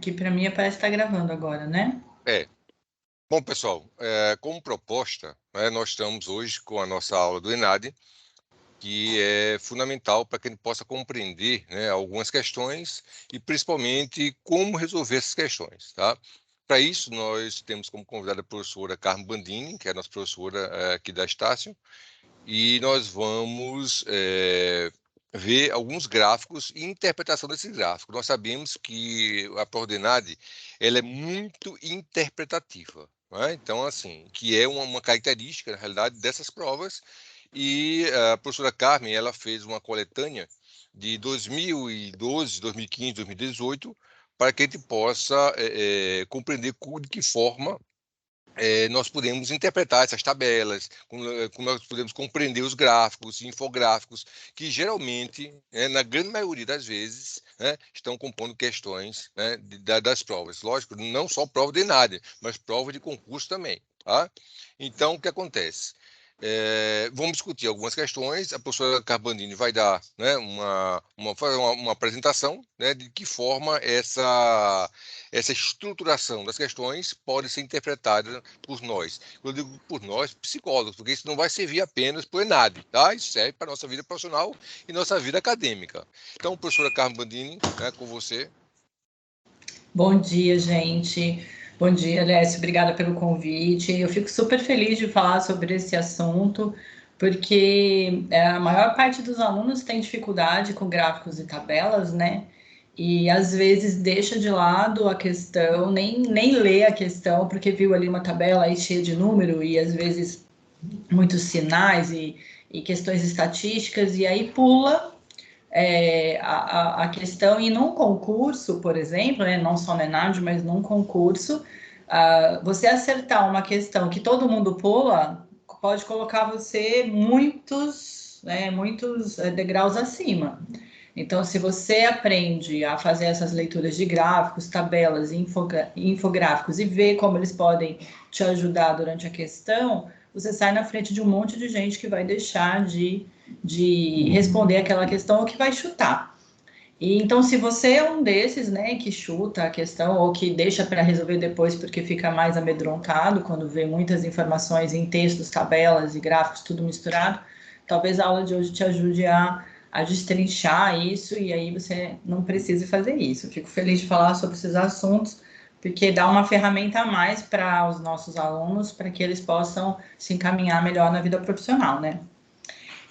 Que para mim parece estar gravando agora, né? Bom, pessoal, como proposta, né, nós estamos hoje com a nossa aula do ENADE, que é fundamental para que a gente possa compreender, né, algumas questões e, principalmente, como resolver essas questões, tá? Para isso, nós temos como convidada a professora Carmen Bandini, que é a nossa professora aqui da Estácio, e nós vamos ver alguns gráficos e interpretação desses gráficos. Nós sabemos que a prova do ENADE ela é muito interpretativa, né? Então, assim, que é uma característica, na realidade, dessas provas. E a professora Carmen, ela fez uma coletânea de 2012, 2015, 2018, para que a gente possa compreender de que forma nós podemos interpretar essas tabelas, como nós podemos compreender os gráficos, infográficos, que geralmente, na grande maioria das vezes, né, estão compondo questões, né, das provas. Lógico, não só prova de ENADE, mas prova de concurso também. Tá? Então, o que acontece? Vamos discutir algumas questões. A professora Carbandini vai dar, né, fazer uma apresentação, né, de que forma essa estruturação das questões pode ser interpretada por nós. Eu digo por nós, psicólogos, porque isso não vai servir apenas para o ENADE, tá? Isso serve para a nossa vida profissional e nossa vida acadêmica. Então, professora Carmen Bandini, né, com você. Bom dia, gente. Bom dia, Alessio. Obrigada pelo convite. Eu fico super feliz de falar sobre esse assunto, porque a maior parte dos alunos tem dificuldade com gráficos e tabelas, né? E às vezes deixa de lado a questão, nem lê a questão, porque viu ali uma tabela aí cheia de número e às vezes muitos sinais e questões estatísticas, e aí pula a questão. E num concurso, por exemplo, né, não só no ENAD, mas num concurso, você acertar uma questão que todo mundo pula, pode colocar você muitos degraus acima. Então, se você aprende a fazer essas leituras de gráficos, tabelas, infográficos e ver como eles podem te ajudar durante a questão, você sai na frente de um monte de gente que vai deixar de responder aquela questão ou que vai chutar. E então, se você é um desses, né, que chuta a questão ou que deixa para resolver depois porque fica mais amedrontado quando vê muitas informações em textos, tabelas e gráficos tudo misturado, talvez a aula de hoje te ajude a destrinchar isso e aí você não precise fazer isso. Eu fico feliz de falar sobre esses assuntos, porque dá uma ferramenta a mais para os nossos alunos, para que eles possam se encaminhar melhor na vida profissional, né?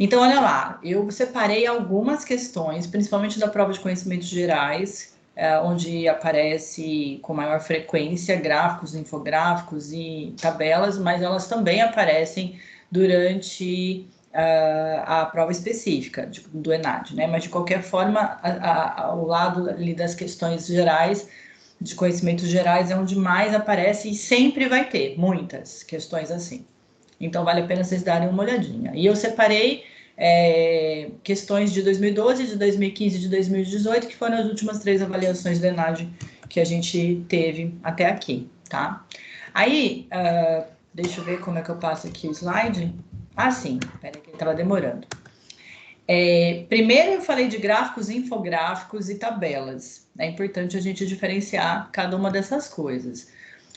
Então, olha lá, eu separei algumas questões, principalmente da prova de conhecimentos gerais, onde aparece com maior frequência gráficos, infográficos e tabelas, mas elas também aparecem durante a prova específica do ENAD, né? Mas, de qualquer forma, ao lado ali das questões gerais, de conhecimentos gerais, é onde mais aparece e sempre vai ter muitas questões assim. Então, vale a pena vocês darem uma olhadinha. E eu separei questões de 2012, de 2015 e de 2018, que foram as últimas 3 avaliações do ENAD que a gente teve até aqui, tá? Aí, deixa eu ver como é que eu passo aqui o slide. Ah, sim, peraí que ele estava demorando. Primeiro eu falei de gráficos, infográficos e tabelas. É importante a gente diferenciar cada uma dessas coisas.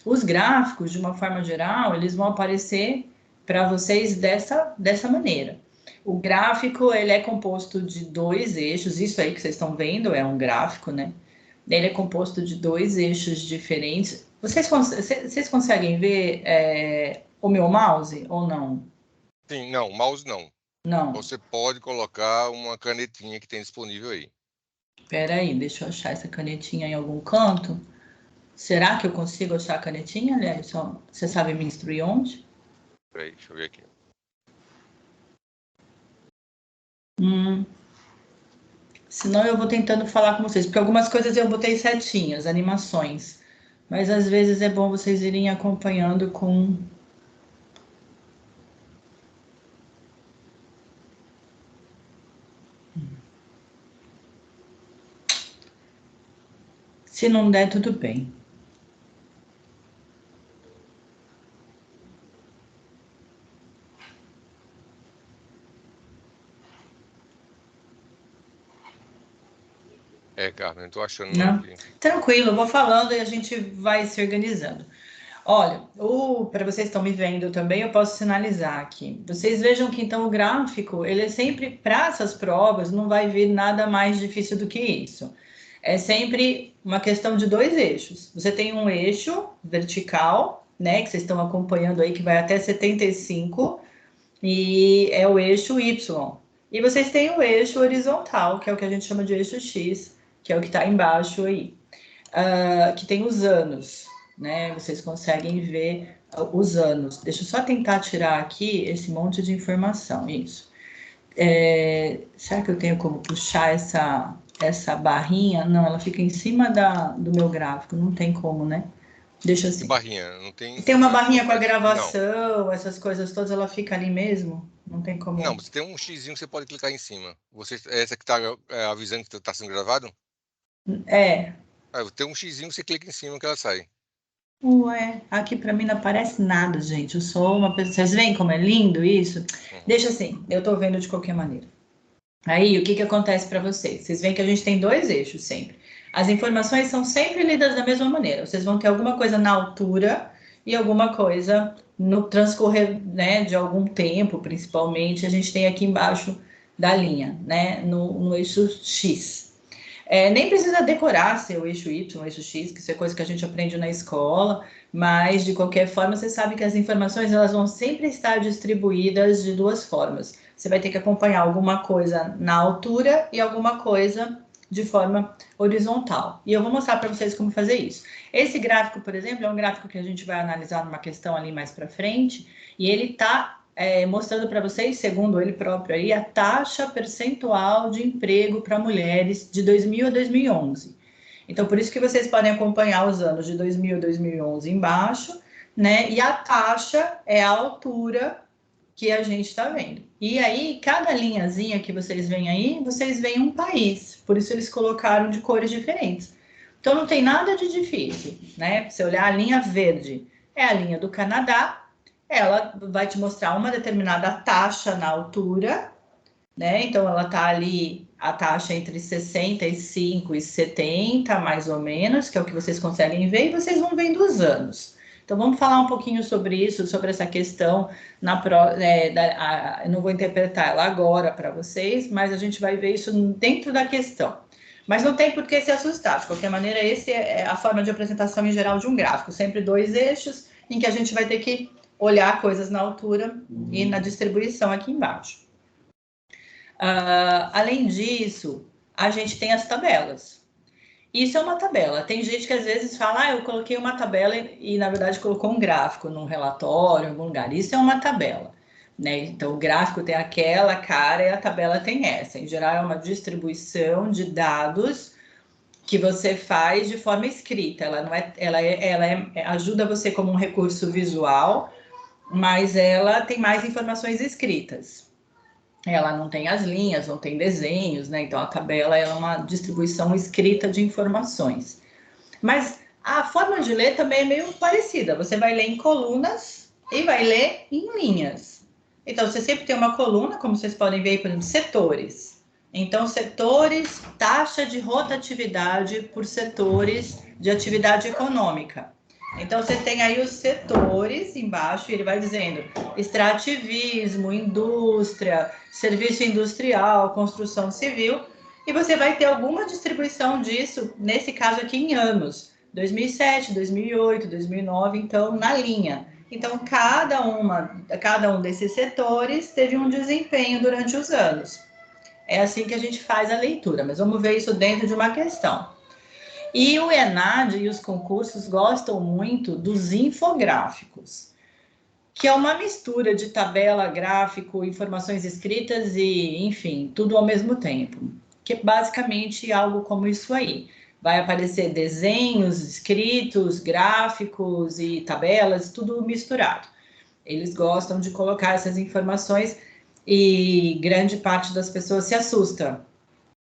Os gráficos, de uma forma geral, eles vão aparecer para vocês dessa maneira. O gráfico, ele é composto de 2 eixos, isso aí que vocês estão vendo é um gráfico, né? Ele é composto de 2 eixos diferentes. Vocês conseguem ver o meu mouse ou não? Sim, não, mouse não. Não. Você pode colocar uma canetinha que tem disponível aí. Espera aí, deixa eu achar essa canetinha em algum canto. Será que eu consigo achar a canetinha, Alisson? Você sabe me instruir onde? Peraí, deixa eu ver aqui. Senão eu vou tentando falar com vocês, porque algumas coisas eu botei setinhas, animações. Mas às vezes é bom vocês irem acompanhando com. Se não der, tudo bem. Carmen, não estou achando não Não? aqui. Tranquilo, eu vou falando e a gente vai se organizando. Olha, para vocês que estão me vendo também, eu posso sinalizar aqui. Vocês vejam que então o gráfico, ele é sempre, para essas provas, não vai vir nada mais difícil do que isso. É sempre uma questão de dois eixos. Você tem um eixo vertical, né, que vocês estão acompanhando aí, que vai até 75, e é o eixo Y. E vocês têm o eixo horizontal, que é o que a gente chama de eixo X, que é o que está embaixo aí, que tem os anos, né? Vocês conseguem ver os anos. Deixa eu só tentar tirar aqui esse monte de informação, isso. Será que eu tenho como puxar essa barrinha? Não, ela fica em cima do meu gráfico, não tem como, né? Deixa Tem assim. barrinha, não tem. Tem uma barrinha com a Não. gravação, essas coisas todas, ela fica ali mesmo? Não tem Não, como. você tem um xizinho que você pode clicar em cima. Essa que está avisando que está sendo gravado? É. Tem um xizinho que você clica em cima que ela sai. Ué, aqui para mim não aparece nada, gente. Eu sou uma pessoa. Vocês veem como é lindo isso? Uhum. Deixa assim, eu tô vendo de qualquer maneira. Aí, o que que acontece para vocês? Vocês veem que a gente tem dois eixos sempre. As informações são sempre lidas da mesma maneira. Vocês vão ter alguma coisa na altura e alguma coisa no transcorrer, né, de algum tempo, principalmente. A gente tem aqui embaixo da linha, né, no eixo X. Nem precisa decorar seu eixo Y, eixo X, que isso é coisa que a gente aprende na escola, mas de qualquer forma você sabe que as informações elas vão sempre estar distribuídas de duas formas. Você vai ter que acompanhar alguma coisa na altura e alguma coisa de forma horizontal. E eu vou mostrar para vocês como fazer isso. Esse gráfico, por exemplo, é um gráfico que a gente vai analisar numa questão ali mais para frente, e ele está mostrando para vocês, segundo ele próprio aí, a taxa percentual de emprego para mulheres de 2000 a 2011. Então, por isso que vocês podem acompanhar os anos de 2000 a 2011 embaixo, né? E a taxa é a altura que a gente está vendo. E aí, cada linhazinha que vocês veem aí, vocês veem um país. Por isso eles colocaram de cores diferentes. Então, não tem nada de difícil, né? Se você olhar a linha verde, é a linha do Canadá, ela vai te mostrar uma determinada taxa na altura, né? Então, ela está ali, a taxa entre 65 e 70, mais ou menos, que é o que vocês conseguem ver, e vocês vão vendo os anos. Então, vamos falar um pouquinho sobre isso, sobre essa questão. Eu não vou interpretar ela agora para vocês, mas a gente vai ver isso dentro da questão. Mas não tem por que se assustar. De qualquer maneira, essa é a forma de apresentação em geral de um gráfico. Sempre dois eixos, em que a gente vai ter que olhar coisas na altura e na distribuição aqui embaixo. Além disso, a gente tem as tabelas. Isso é uma tabela. Tem gente que às vezes fala, eu coloquei uma tabela e na verdade colocou um gráfico num relatório, em algum lugar. Isso é uma tabela, né? Então o gráfico tem aquela cara e a tabela tem essa. Em geral é uma distribuição de dados que você faz de forma escrita. Ela não é, ajuda você como um recurso visual, mas ela tem mais informações escritas. Ela não tem as linhas, não tem desenhos, né? Então a tabela é uma distribuição escrita de informações. Mas a forma de ler também é meio parecida. Você vai ler em colunas e vai ler em linhas. Então você sempre tem uma coluna, como vocês podem ver aí, por exemplo, setores. Então, setores, taxa de rotatividade por setores de atividade econômica. Então, você tem aí os setores embaixo, e ele vai dizendo extrativismo, indústria, serviço industrial, construção civil, e você vai ter alguma distribuição disso, nesse caso aqui, em anos. 2007, 2008, 2009, então, na linha. Então, cada um desses setores teve um desempenho durante os anos. É assim que a gente faz a leitura, mas vamos ver isso dentro de uma questão. E o ENAD e os concursos gostam muito dos infográficos, que é uma mistura de tabela, gráfico, informações escritas e, enfim, tudo ao mesmo tempo. Que é basicamente algo como isso aí. Vai aparecer desenhos escritos, gráficos e tabelas, tudo misturado. Eles gostam de colocar essas informações e grande parte das pessoas se assusta,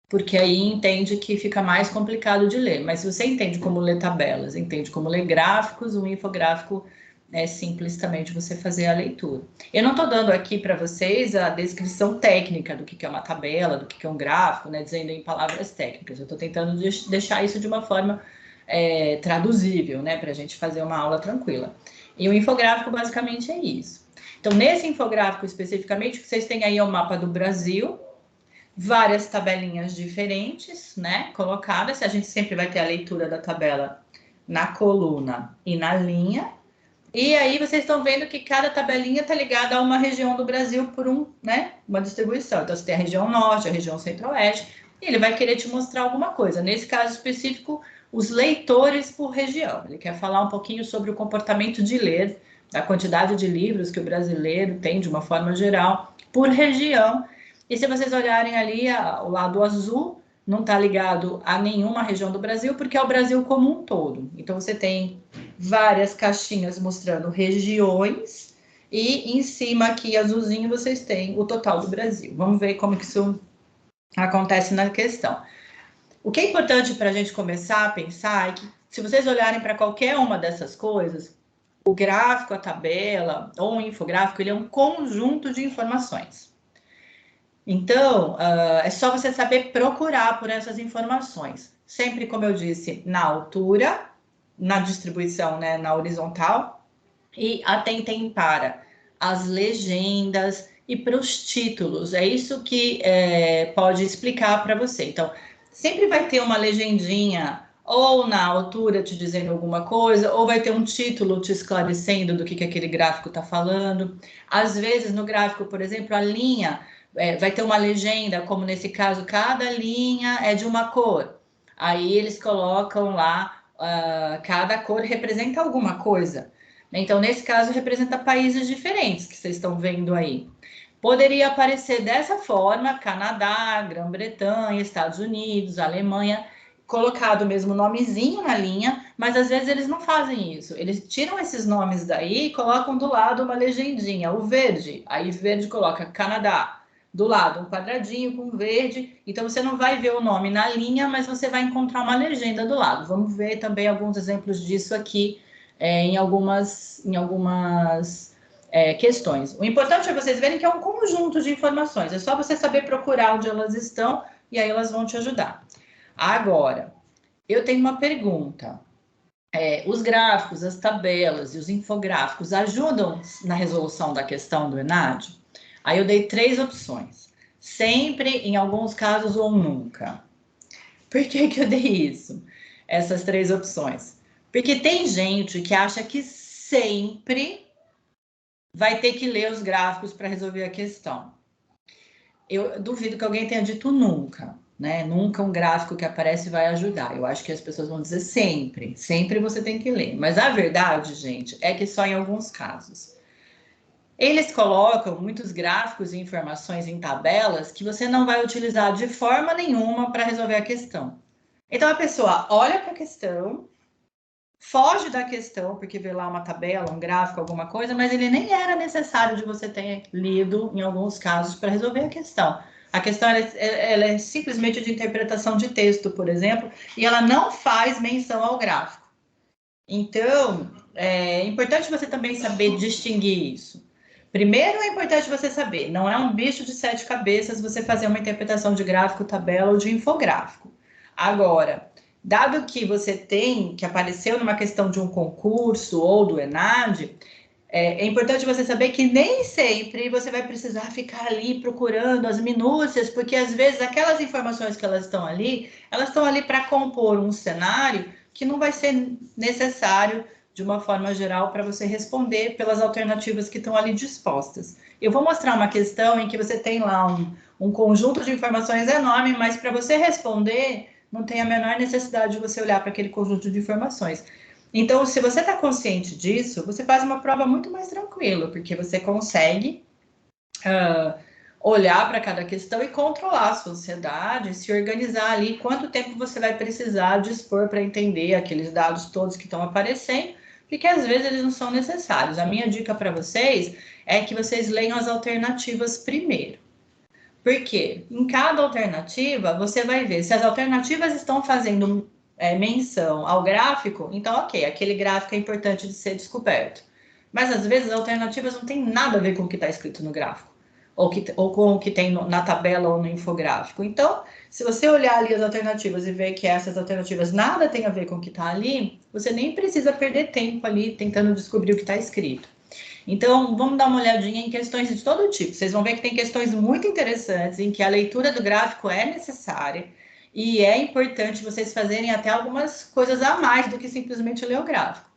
porque aí entende que fica mais complicado de ler. Mas se você entende como ler tabelas, entende como ler gráficos, o infográfico é simples também de você fazer a leitura. Eu não estou dando aqui para vocês a descrição técnica do que é uma tabela, do que é um gráfico, né, dizendo em palavras técnicas. Eu estou tentando deixar isso de uma forma traduzível, né, para a gente fazer uma aula tranquila. E o infográfico basicamente é isso. Então, nesse infográfico especificamente, o que vocês têm aí é o mapa do Brasil, várias tabelinhas diferentes, né, colocadas. A gente sempre vai ter a leitura da tabela na coluna e na linha. E aí vocês estão vendo que cada tabelinha está ligada a uma região do Brasil por uma distribuição. Então, você tem a região norte, a região centro-oeste, e ele vai querer te mostrar alguma coisa. Nesse caso específico, os leitores por região. Ele quer falar um pouquinho sobre o comportamento de ler, a quantidade de livros que o brasileiro tem, de uma forma geral, por região. E se vocês olharem ali, o lado azul não está ligado a nenhuma região do Brasil, porque é o Brasil como um todo. Então, você tem várias caixinhas mostrando regiões, e em cima aqui, azulzinho, vocês têm o total do Brasil. Vamos ver como que isso acontece na questão. O que é importante para a gente começar a pensar é que, se vocês olharem para qualquer uma dessas coisas, o gráfico, a tabela ou o infográfico, ele é um conjunto de informações. Então, é só você saber procurar por essas informações. Sempre, como eu disse, na altura, na distribuição, né, na horizontal, e atentem para as legendas e para os títulos. É isso que pode explicar para você. Então, sempre vai ter uma legendinha ou na altura te dizendo alguma coisa, ou vai ter um título te esclarecendo do que aquele gráfico está falando. Às vezes, no gráfico, por exemplo, a linha vai ter uma legenda, como nesse caso, cada linha é de uma cor. Aí eles colocam lá, cada cor representa alguma coisa. Então, nesse caso, representa países diferentes que vocês estão vendo aí. Poderia aparecer dessa forma: Canadá, Grã-Bretanha, Estados Unidos, Alemanha, colocado mesmo nomezinho na linha, mas às vezes eles não fazem isso. Eles tiram esses nomes daí e colocam do lado uma legendinha, o verde. Aí verde coloca Canadá. Do lado, um quadradinho com verde. Então, você não vai ver o nome na linha, mas você vai encontrar uma legenda do lado. Vamos ver também alguns exemplos disso aqui em algumas questões. O importante é vocês verem que é um conjunto de informações. É só você saber procurar onde elas estão e aí elas vão te ajudar. Agora, eu tenho uma pergunta. Os gráficos, as tabelas e os infográficos ajudam na resolução da questão do ENAD? Aí eu dei 3 opções. Sempre, em alguns casos, ou nunca. Por que eu dei isso? Essas 3 opções. Porque tem gente que acha que sempre vai ter que ler os gráficos para resolver a questão. Eu duvido que alguém tenha dito nunca, né? Nunca um gráfico que aparece vai ajudar. Eu acho que as pessoas vão dizer sempre. Sempre você tem que ler. Mas a verdade, gente, é que só em alguns casos. Eles colocam muitos gráficos e informações em tabelas que você não vai utilizar de forma nenhuma para resolver a questão. Então, a pessoa olha para a questão, foge da questão, porque vê lá uma tabela, um gráfico, alguma coisa, mas ele nem era necessário de você ter lido, em alguns casos, para resolver a questão. A questão ela é simplesmente de interpretação de texto, por exemplo, e ela não faz menção ao gráfico. Então, é importante você também saber distinguir isso. Primeiro, é importante você saber, não é um bicho de 7 cabeças você fazer uma interpretação de gráfico, tabela ou de infográfico. Agora, dado que você tem, que apareceu numa questão de um concurso ou do ENAD, é importante você saber que nem sempre você vai precisar ficar ali procurando as minúcias, porque às vezes aquelas informações que elas estão ali para compor um cenário que não vai ser necessário de uma forma geral para você responder pelas alternativas que estão ali dispostas. Eu vou mostrar uma questão em que você tem lá um conjunto de informações enorme, mas para você responder, não tem a menor necessidade de você olhar para aquele conjunto de informações. Então, se você está consciente disso, você faz uma prova muito mais tranquila, porque você consegue olhar para cada questão e controlar a sua ansiedade, se organizar ali, quanto tempo você vai precisar dispor para entender aqueles dados todos que estão aparecendo, porque às vezes eles não são necessários. A minha dica para vocês é que vocês leiam as alternativas primeiro. Por quê? Em cada alternativa, você vai ver se as alternativas estão fazendo menção ao gráfico, então ok, aquele gráfico é importante de ser descoberto. mas às vezes as alternativas não têm nada a ver com o que está escrito no gráfico, ou com o que tem na tabela ou no infográfico. Então, se você olhar ali as alternativas e ver que essas alternativas nada tem a ver com o que está ali, você nem precisa perder tempo ali tentando descobrir o que está escrito. Então, vamos dar uma olhadinha em questões de todo tipo. Vocês vão ver que tem questões muito interessantes em que a leitura do gráfico é necessária e é importante vocês fazerem até algumas coisas a mais do que simplesmente ler o gráfico.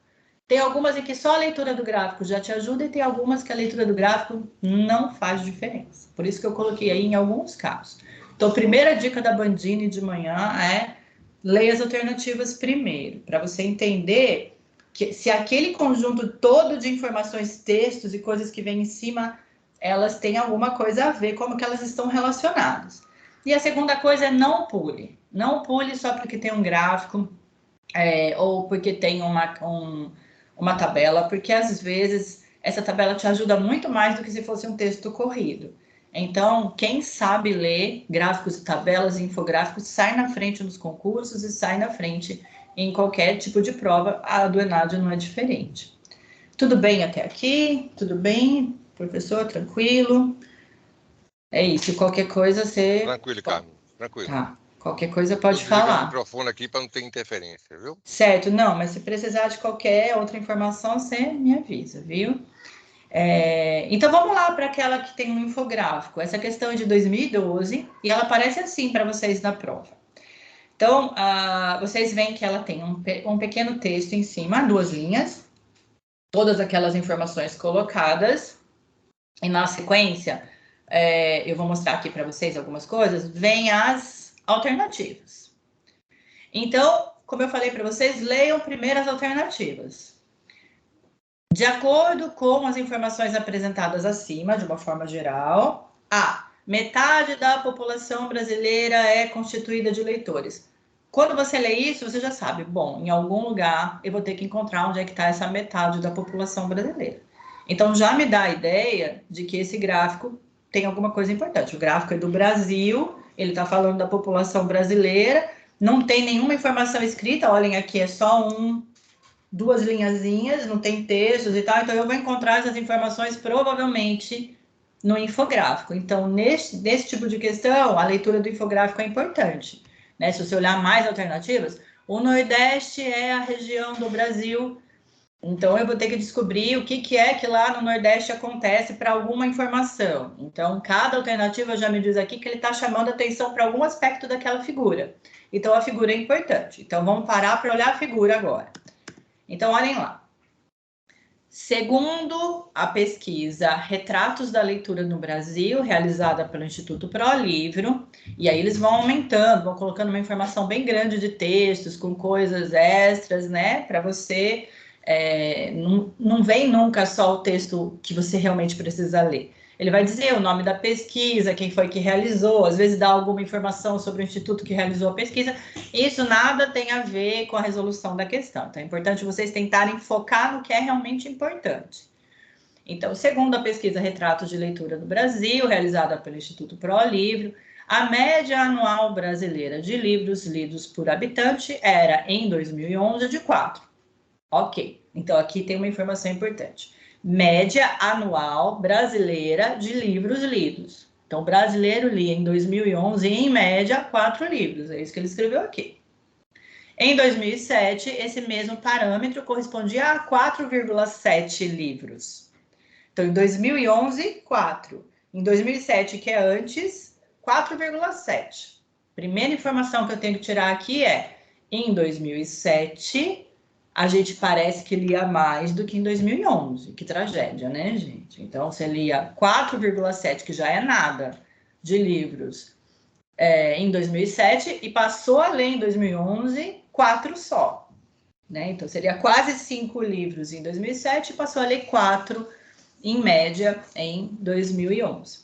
Tem algumas em que só a leitura do gráfico já te ajuda e tem algumas que a leitura do gráfico não faz diferença. Por isso que eu coloquei aí em alguns casos. Então, a primeira dica da Bandini de manhã é leia as alternativas primeiro, para você entender que se aquele conjunto todo de informações, textos e coisas que vem em cima, elas têm alguma coisa a ver, como que elas estão relacionadas. E a segunda coisa é não pule. Não pule só porque tem um gráfico ou porque tem uma tabela, porque às vezes essa tabela te ajuda muito mais do que se fosse um texto corrido. Então, quem sabe ler gráficos e tabelas e infográficos sai na frente nos concursos e sai na frente em qualquer tipo de prova. A do ENAD não é diferente. Tudo bem até aqui? Tudo bem, professor? Tranquilo? É isso. Qualquer coisa você... Tranquilo, Carmen. Tranquilo. Tá. Qualquer coisa pode Vou desligar o falar. microfone aqui para não ter interferência, viu? Certo, não, mas se precisar de qualquer outra informação, você me avisa, viu? Então, vamos lá para aquela que tem um infográfico. Essa questão é de 2012 e ela aparece assim para vocês na prova. Então, vocês veem que ela tem um pequeno texto em cima, 2 linhas, todas aquelas informações colocadas, e na sequência, eu vou mostrar aqui para vocês algumas coisas, vem as alternativas. Então, como eu falei para vocês, leiam primeiro as alternativas. De acordo com as informações apresentadas acima, de uma forma geral, metade da população brasileira é constituída de leitores. Quando você lê isso, você já sabe, bom, em algum lugar eu vou ter que encontrar onde é que está essa metade da população brasileira. Então, já me dá a ideia de que esse gráfico tem alguma coisa importante. O gráfico é do Brasil, ele está falando da população brasileira, não tem nenhuma informação escrita, olhem aqui, é só 2 linhazinhas, não tem textos e tal, então eu vou encontrar essas informações provavelmente no infográfico. Então, nesse tipo de questão, a leitura do infográfico é importante, né? Se você olhar mais alternativas, o Nordeste é a região do Brasil, então eu vou ter que descobrir o que é que lá no Nordeste acontece para alguma informação. Então, cada alternativa já me diz aqui que ele está chamando atenção para algum aspecto daquela figura. Então, a figura é importante. Então, vamos parar para olhar a figura agora. Então, olhem lá. Segundo a pesquisa Retratos da Leitura no Brasil, realizada pelo Instituto ProLivro, e aí eles vão aumentando, vão colocando uma informação bem grande de textos, com coisas extras, né? Para você, não vem nunca só o texto que você realmente precisa ler. Ele vai dizer o nome da pesquisa, quem foi que realizou, às vezes dá alguma informação sobre o instituto que realizou a pesquisa. Isso nada tem a ver com a resolução da questão. Então, é importante vocês tentarem focar no que é realmente importante. Então, segundo a pesquisa Retratos de Leitura do Brasil, realizada pelo Instituto ProLivro, a média anual brasileira de livros lidos por habitante era, em 2011, de 4. Ok, então aqui tem uma informação importante. Média anual brasileira de livros lidos. Então, o brasileiro lia em 2011, em média, 4 livros. É isso que ele escreveu aqui. Em 2007, esse mesmo parâmetro correspondia a 4,7 livros. Então, em 2011, 4. Em 2007, que é antes, 4,7. Primeira informação que eu tenho que tirar aqui é, em 2007... a gente parece que lia mais do que em 2011. Que tragédia, né, gente? Então, você lia 4,7, que já é nada, de livros em 2007 e passou a ler em 2011 4 só. Né? Então, seria quase 5 livros em 2007 e passou a ler 4, em média, em 2011.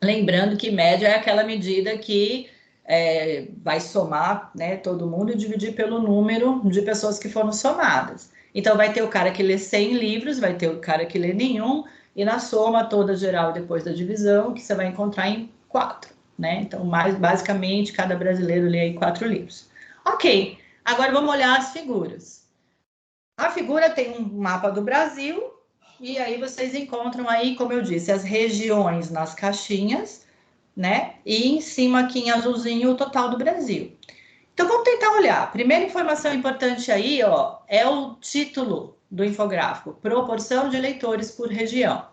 Lembrando que média é aquela medida que vai somar, né, todo mundo e dividir pelo número de pessoas que foram somadas. Então, vai ter o cara que lê 100 livros, vai ter o cara que lê nenhum, e na soma toda geral, depois da divisão, que você vai encontrar em 4, né? Então, basicamente, cada brasileiro lê aí 4 livros. Ok, agora vamos olhar as figuras. A figura tem um mapa do Brasil, e aí vocês encontram aí, como eu disse, as regiões nas caixinhas, né? E em cima aqui em azulzinho o total do Brasil. Então vamos tentar olhar. Primeira informação importante aí, ó, é o título do infográfico, proporção de eleitores por região.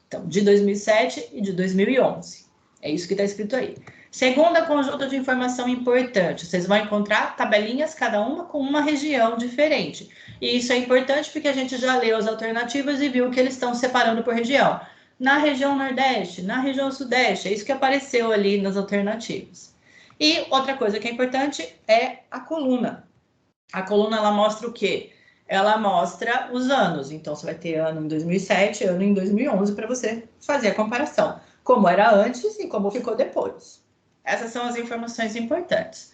Então, de 2007 e de 2011. É isso que está escrito aí. Segunda conjunto de informação importante, vocês vão encontrar tabelinhas, cada uma com uma região diferente. E isso é importante porque a gente já leu as alternativas e viu que eles estão separando por região. Na região Nordeste, na região Sudeste, é isso que apareceu ali nas alternativas. E outra coisa que é importante é a coluna. A coluna, ela mostra o quê? Ela mostra os anos. Então, você vai ter ano em 2007, ano em 2011, para você fazer a comparação. Como era antes e como ficou depois. Essas são as informações importantes.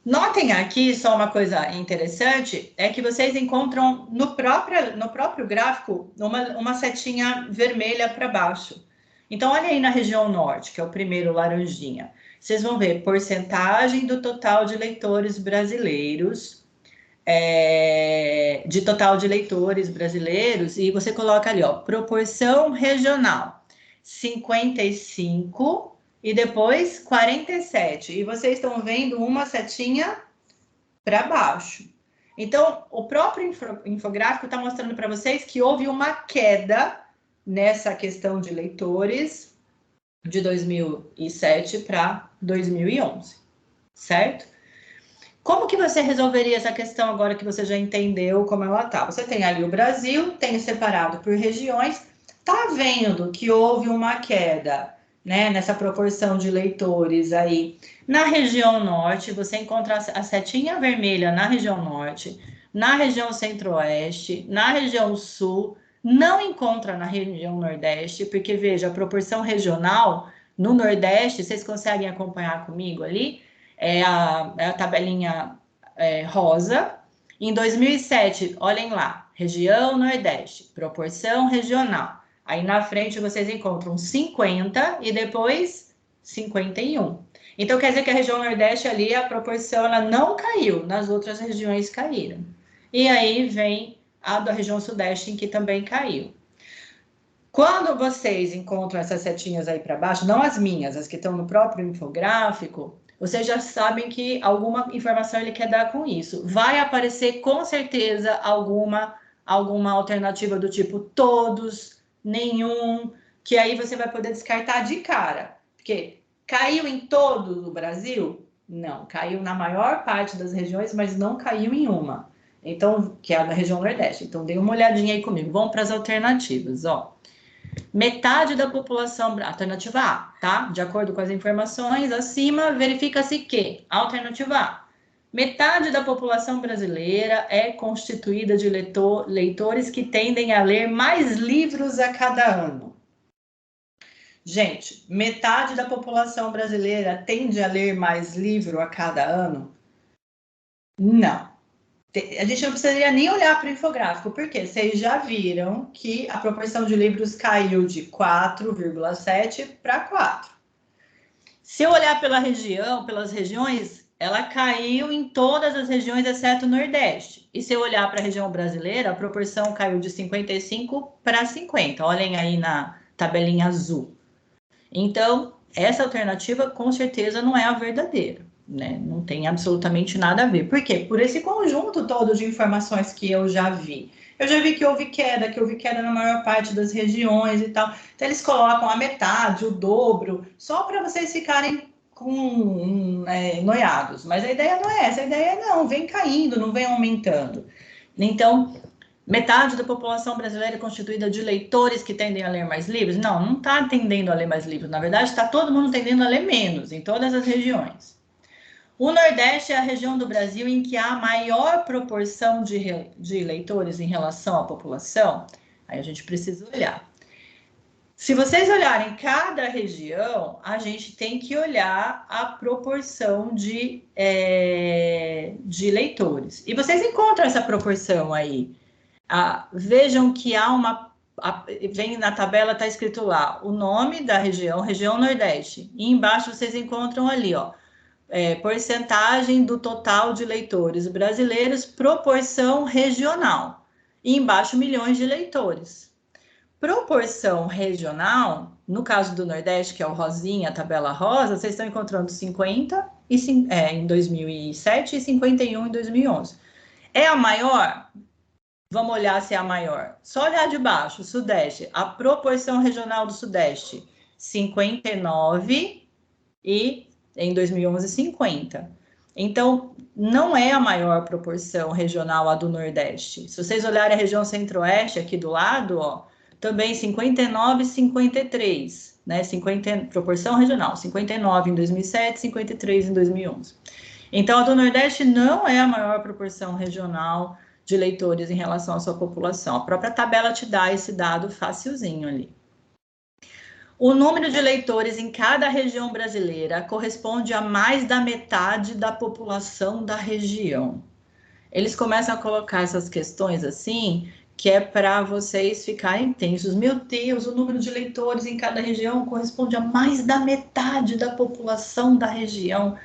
Notem aqui só uma coisa interessante, é que vocês encontram no próprio gráfico uma setinha vermelha para baixo. Então, olha aí na região norte, que é o primeiro laranjinha. Vocês vão ver porcentagem do total de eleitores brasileiros, de total de eleitores brasileiros, e você coloca ali, ó, proporção regional, 55 e depois 47. E vocês estão vendo uma setinha para baixo. Então, o próprio infográfico está mostrando para vocês que houve uma queda nessa questão de eleitores de 2007 para 2011, certo? Como que você resolveria essa questão agora que você já entendeu como ela está? Você tem ali o Brasil, tem separado por regiões, tá vendo que houve uma queda, né, nessa proporção de eleitores aí. Na região norte, você encontra a setinha vermelha na região norte, na região centro-oeste, na região sul, não encontra na região nordeste, porque veja, a proporção regional no nordeste, vocês conseguem acompanhar comigo ali? É a tabelinha rosa. Em 2007, olhem lá, região nordeste, proporção regional. Aí na frente vocês encontram 50 e depois 51. Então quer dizer que a região nordeste ali, a proporção ela não caiu, nas outras regiões caíram. E aí vem a da região sudeste, em que também caiu. Quando vocês encontram essas setinhas aí para baixo, não as minhas, as que estão no próprio infográfico, vocês já sabem que alguma informação ele quer dar com isso. Vai aparecer com certeza alguma alternativa do tipo todos, nenhum, que aí você vai poder descartar de cara. Porque caiu em todo o Brasil? Não, caiu na maior parte das regiões, mas não caiu em uma. Então, que é a da região Nordeste. Então, dê uma olhadinha aí comigo. Vamos para as alternativas, ó. Metade da população, alternativa A, tá? De acordo com as informações acima, verifica-se que, alternativa A, metade da população brasileira é constituída de leitores que tendem a ler mais livros a cada ano. Gente, metade da população brasileira tende a ler mais livro a cada ano? Não. A gente não precisaria nem olhar para o infográfico, porque vocês já viram que a proporção de livros caiu de 4,7 para 4. Se eu olhar pela região, pelas regiões, ela caiu em todas as regiões, exceto o Nordeste. E se eu olhar para a região brasileira, a proporção caiu de 55 para 50. Olhem aí na tabelinha azul. Então, essa alternativa, com certeza, não é a verdadeira. Né? Não tem absolutamente nada a ver. Por quê? Por esse conjunto todo de informações que eu já vi. Eu já vi que houve queda na maior parte das regiões e tal. Então, eles colocam a metade, o dobro, só para vocês ficarem noiados. Mas a ideia não é essa. A ideia é não, vem caindo, não vem aumentando. Então, metade da população brasileira é constituída de leitores que tendem a ler mais livros? Não está tendendo a ler mais livros. Na verdade, está todo mundo tendendo a ler menos, em todas as regiões. O Nordeste é a região do Brasil em que há maior proporção de eleitores em relação à população. Aí a gente precisa olhar. Se vocês olharem cada região, a gente tem que olhar a proporção de leitores. E vocês encontram essa proporção aí. Vejam que há vem na tabela, está escrito lá, o nome da região, região Nordeste. E embaixo vocês encontram ali, ó, porcentagem do total de leitores brasileiros, proporção regional. E embaixo, milhões de leitores. proporção regional, no caso do Nordeste, que é o rosinha, a tabela rosa, vocês estão encontrando 50 em 2007 e 51 em 2011. É a maior? Vamos olhar se é a maior. Só olhar de baixo, Sudeste. A proporção regional do Sudeste, 59 e em 2011, 50. Então, não é a maior proporção regional a do Nordeste. Se vocês olharem a região Centro-Oeste aqui do lado, ó, também 59 e 53, né? Proporção regional, 59 em 2007, 53 em 2011. Então, a do Nordeste não é a maior proporção regional de eleitores em relação à sua população. A própria tabela te dá esse dado facilzinho ali. O número de eleitores em cada região brasileira corresponde a mais da metade da população da região. Eles começam a colocar essas questões assim, que é para vocês ficarem tensos. Meu Deus, o número de eleitores em cada região corresponde a mais da metade da população da região.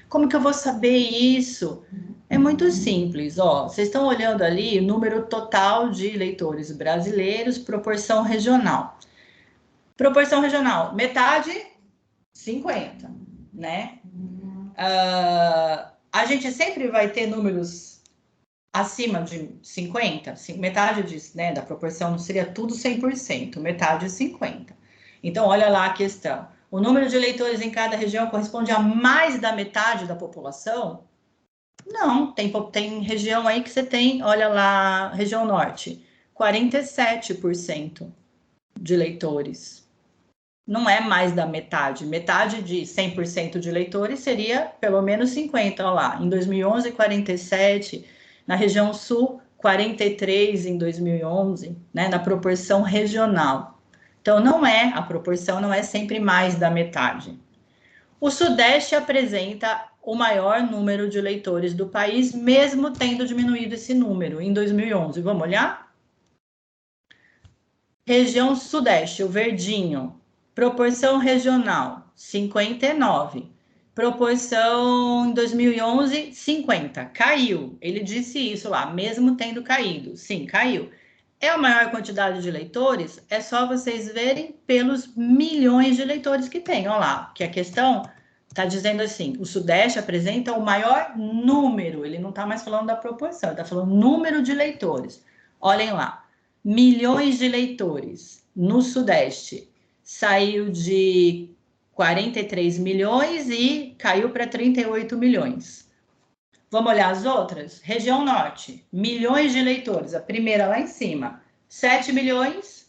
Como que eu vou saber isso? É muito simples, ó. Vocês estão olhando ali o número total de eleitores brasileiros, proporção regional. Proporção regional, metade, 50, né? A gente sempre vai ter números acima de 50, metade disso, né, da proporção não seria tudo 100%, metade 50. Então, olha lá a questão. O número de eleitores em cada região corresponde a mais da metade da população? Não, tem região aí que você tem, olha lá, região norte, 47% de eleitores. Não é mais da metade. Metade de 100% de eleitores seria pelo menos 50, olha lá. Em 2011, 47. Na região sul, 43 em 2011, né, na proporção regional. Então, a proporção não é sempre mais da metade. O Sudeste apresenta o maior número de eleitores do país, mesmo tendo diminuído esse número em 2011. Vamos olhar? Região Sudeste, o verdinho. Proporção regional, 59. Proporção em 2011, 50. Caiu. Ele disse isso lá, mesmo tendo caído. Sim, caiu. É a maior quantidade de eleitores? É só vocês verem pelos milhões de eleitores que tem. Olha lá, que a questão está dizendo assim, o Sudeste apresenta o maior número. Ele não está mais falando da proporção, ele está falando número de eleitores. Olhem lá, milhões de eleitores no Sudeste. Saiu de 43 milhões e caiu para 38 milhões. Vamos olhar as outras? Região Norte, milhões de eleitores. A primeira lá em cima, 7 milhões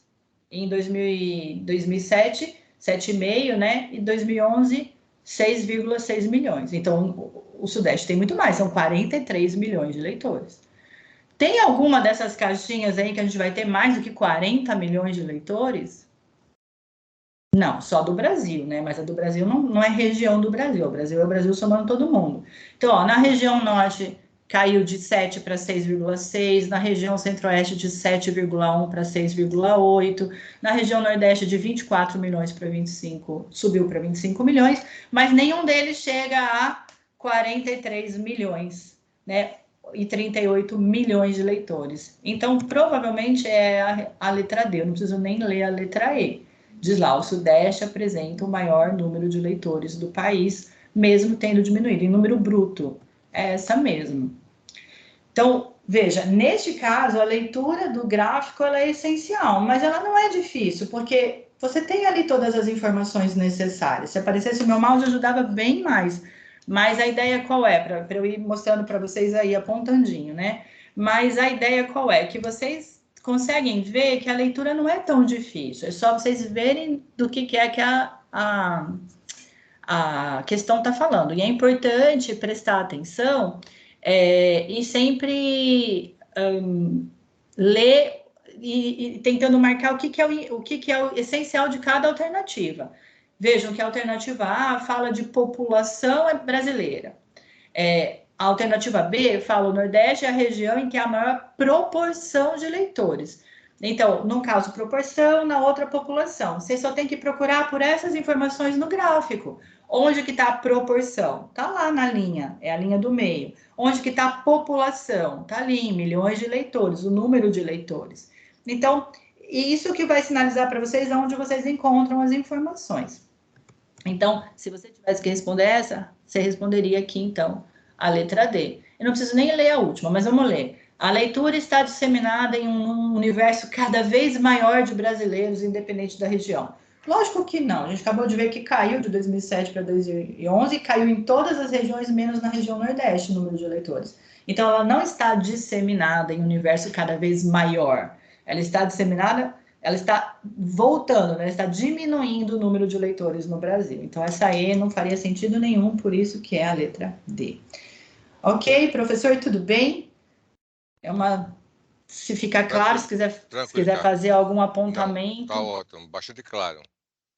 em 2007, 7,5, né? E 2011, 6,6 milhões. Então, o Sudeste tem muito mais, são 43 milhões de eleitores. Tem alguma dessas caixinhas aí que a gente vai ter mais do que 40 milhões de eleitores? Não, só do Brasil, né? Mas a do Brasil não é região do Brasil. O Brasil é o Brasil somando todo mundo. Então, ó, na região norte caiu de 7 para 6,6, na região centro-oeste de 7,1 para 6,8, na região nordeste de 24 milhões para 25, subiu para 25 milhões, mas nenhum deles chega a 43 milhões, né? E 38 milhões de eleitores. Então, provavelmente é a letra D, eu não preciso nem ler a letra E. Diz lá, o Sudeste apresenta o maior número de eleitores do país, mesmo tendo diminuído, em número bruto. É essa mesmo. Então, veja, neste caso, a leitura do gráfico ela é essencial, mas ela não é difícil, porque você tem ali todas as informações necessárias. Se aparecesse o meu mouse, ajudava bem mais. Mas a ideia qual é? Para eu ir mostrando para vocês aí, apontandinho, né? Mas a ideia qual é? Que vocês conseguem ver que a leitura não é tão difícil, é só vocês verem do que é que a questão está falando. E é importante prestar atenção e sempre ler e tentando marcar o que é o essencial de cada alternativa. Vejam que a alternativa A fala de população brasileira. A alternativa B fala o Nordeste é a região em que há a maior proporção de eleitores. Então, num caso, proporção, na outra, população. Você só tem que procurar por essas informações no gráfico. Onde que está a proporção? Está lá na linha, é a linha do meio. Onde que está a população? Está ali, em milhões de eleitores, o número de eleitores. Então, E isso que vai sinalizar para vocês onde vocês encontram as informações. Então, se você tivesse que responder essa, você responderia aqui, então, a letra D. Eu não preciso nem ler a última, mas vamos ler. A leitura está disseminada em um universo cada vez maior de brasileiros, independente da região. Lógico que não. A gente acabou de ver que caiu de 2007 para 2011 e caiu em todas as regiões, menos na região Nordeste, o número de leitores. Então, ela não está disseminada em um universo cada vez maior. Ela está disseminada, ela está voltando, né? Está diminuindo o número de leitores no Brasil. Então, essa E não faria sentido nenhum, por isso que é a letra D. Ok, professor, tudo bem? Se ficar claro, se quiser fazer algum apontamento. Tá ótimo, bastante claro.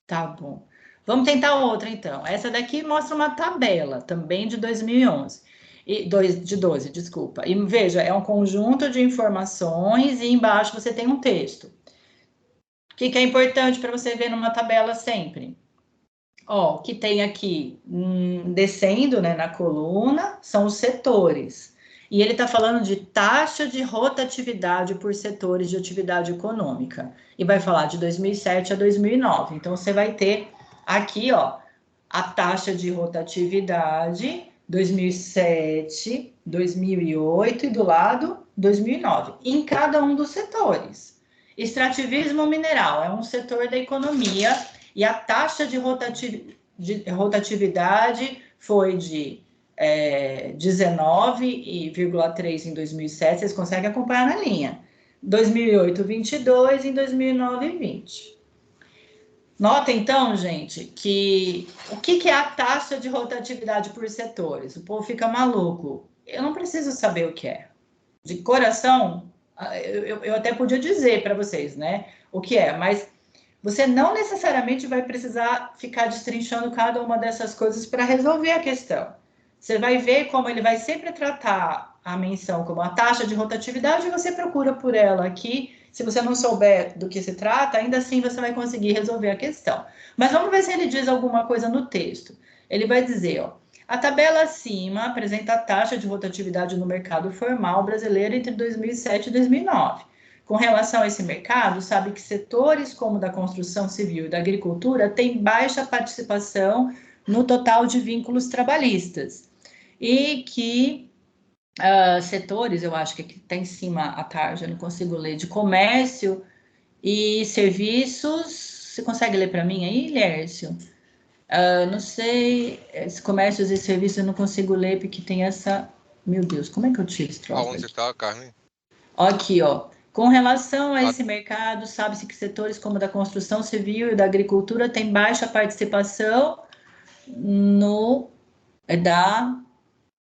Tá bom. Vamos tentar outra, então. Essa daqui mostra uma tabela, também de 2011. De 12, desculpa. E veja, é um conjunto de informações e embaixo você tem um texto. O que é importante para você ver numa tabela sempre? Ó, o que tem aqui, descendo, né, na coluna, são os setores. E ele está falando de taxa de rotatividade por setores de atividade econômica. E vai falar de 2007 a 2009. Então, você vai ter aqui, ó, a taxa de rotatividade 2007, 2008 e do lado 2009, em cada um dos setores. Extrativismo mineral é um setor da economia e a taxa de rotatividade foi de 19,3 em 2007, vocês conseguem acompanhar na linha. 2008, 22, em 2009, 20. Nota, então, gente, que o que é a taxa de rotatividade por setores? O povo fica maluco. Eu não preciso saber o que é. De coração, eu até podia dizer para vocês, né, o que é, mas você não necessariamente vai precisar ficar destrinchando cada uma dessas coisas para resolver a questão. Você vai ver como ele vai sempre tratar a menção como a taxa de rotatividade e você procura por ela aqui. Se você não souber do que se trata, ainda assim você vai conseguir resolver a questão. Mas vamos ver se ele diz alguma coisa no texto. Ele vai dizer, ó, a tabela acima apresenta a taxa de rotatividade no mercado formal brasileiro entre 2007 e 2009. Com relação a esse mercado, sabe que setores como da construção civil e da agricultura têm baixa participação no total de vínculos trabalhistas. E que setores, eu acho que aqui está em cima a tarja, não consigo ler, de comércio e serviços. Você consegue ler para mim aí, Lércio? Não sei, comércios e serviços eu não consigo ler porque tem essa... Meu Deus, como é que eu tiro esse troço? Aonde está, Carmen? Aqui, ó. Com relação a esse mercado, sabe-se que setores como da construção civil e da agricultura têm baixa participação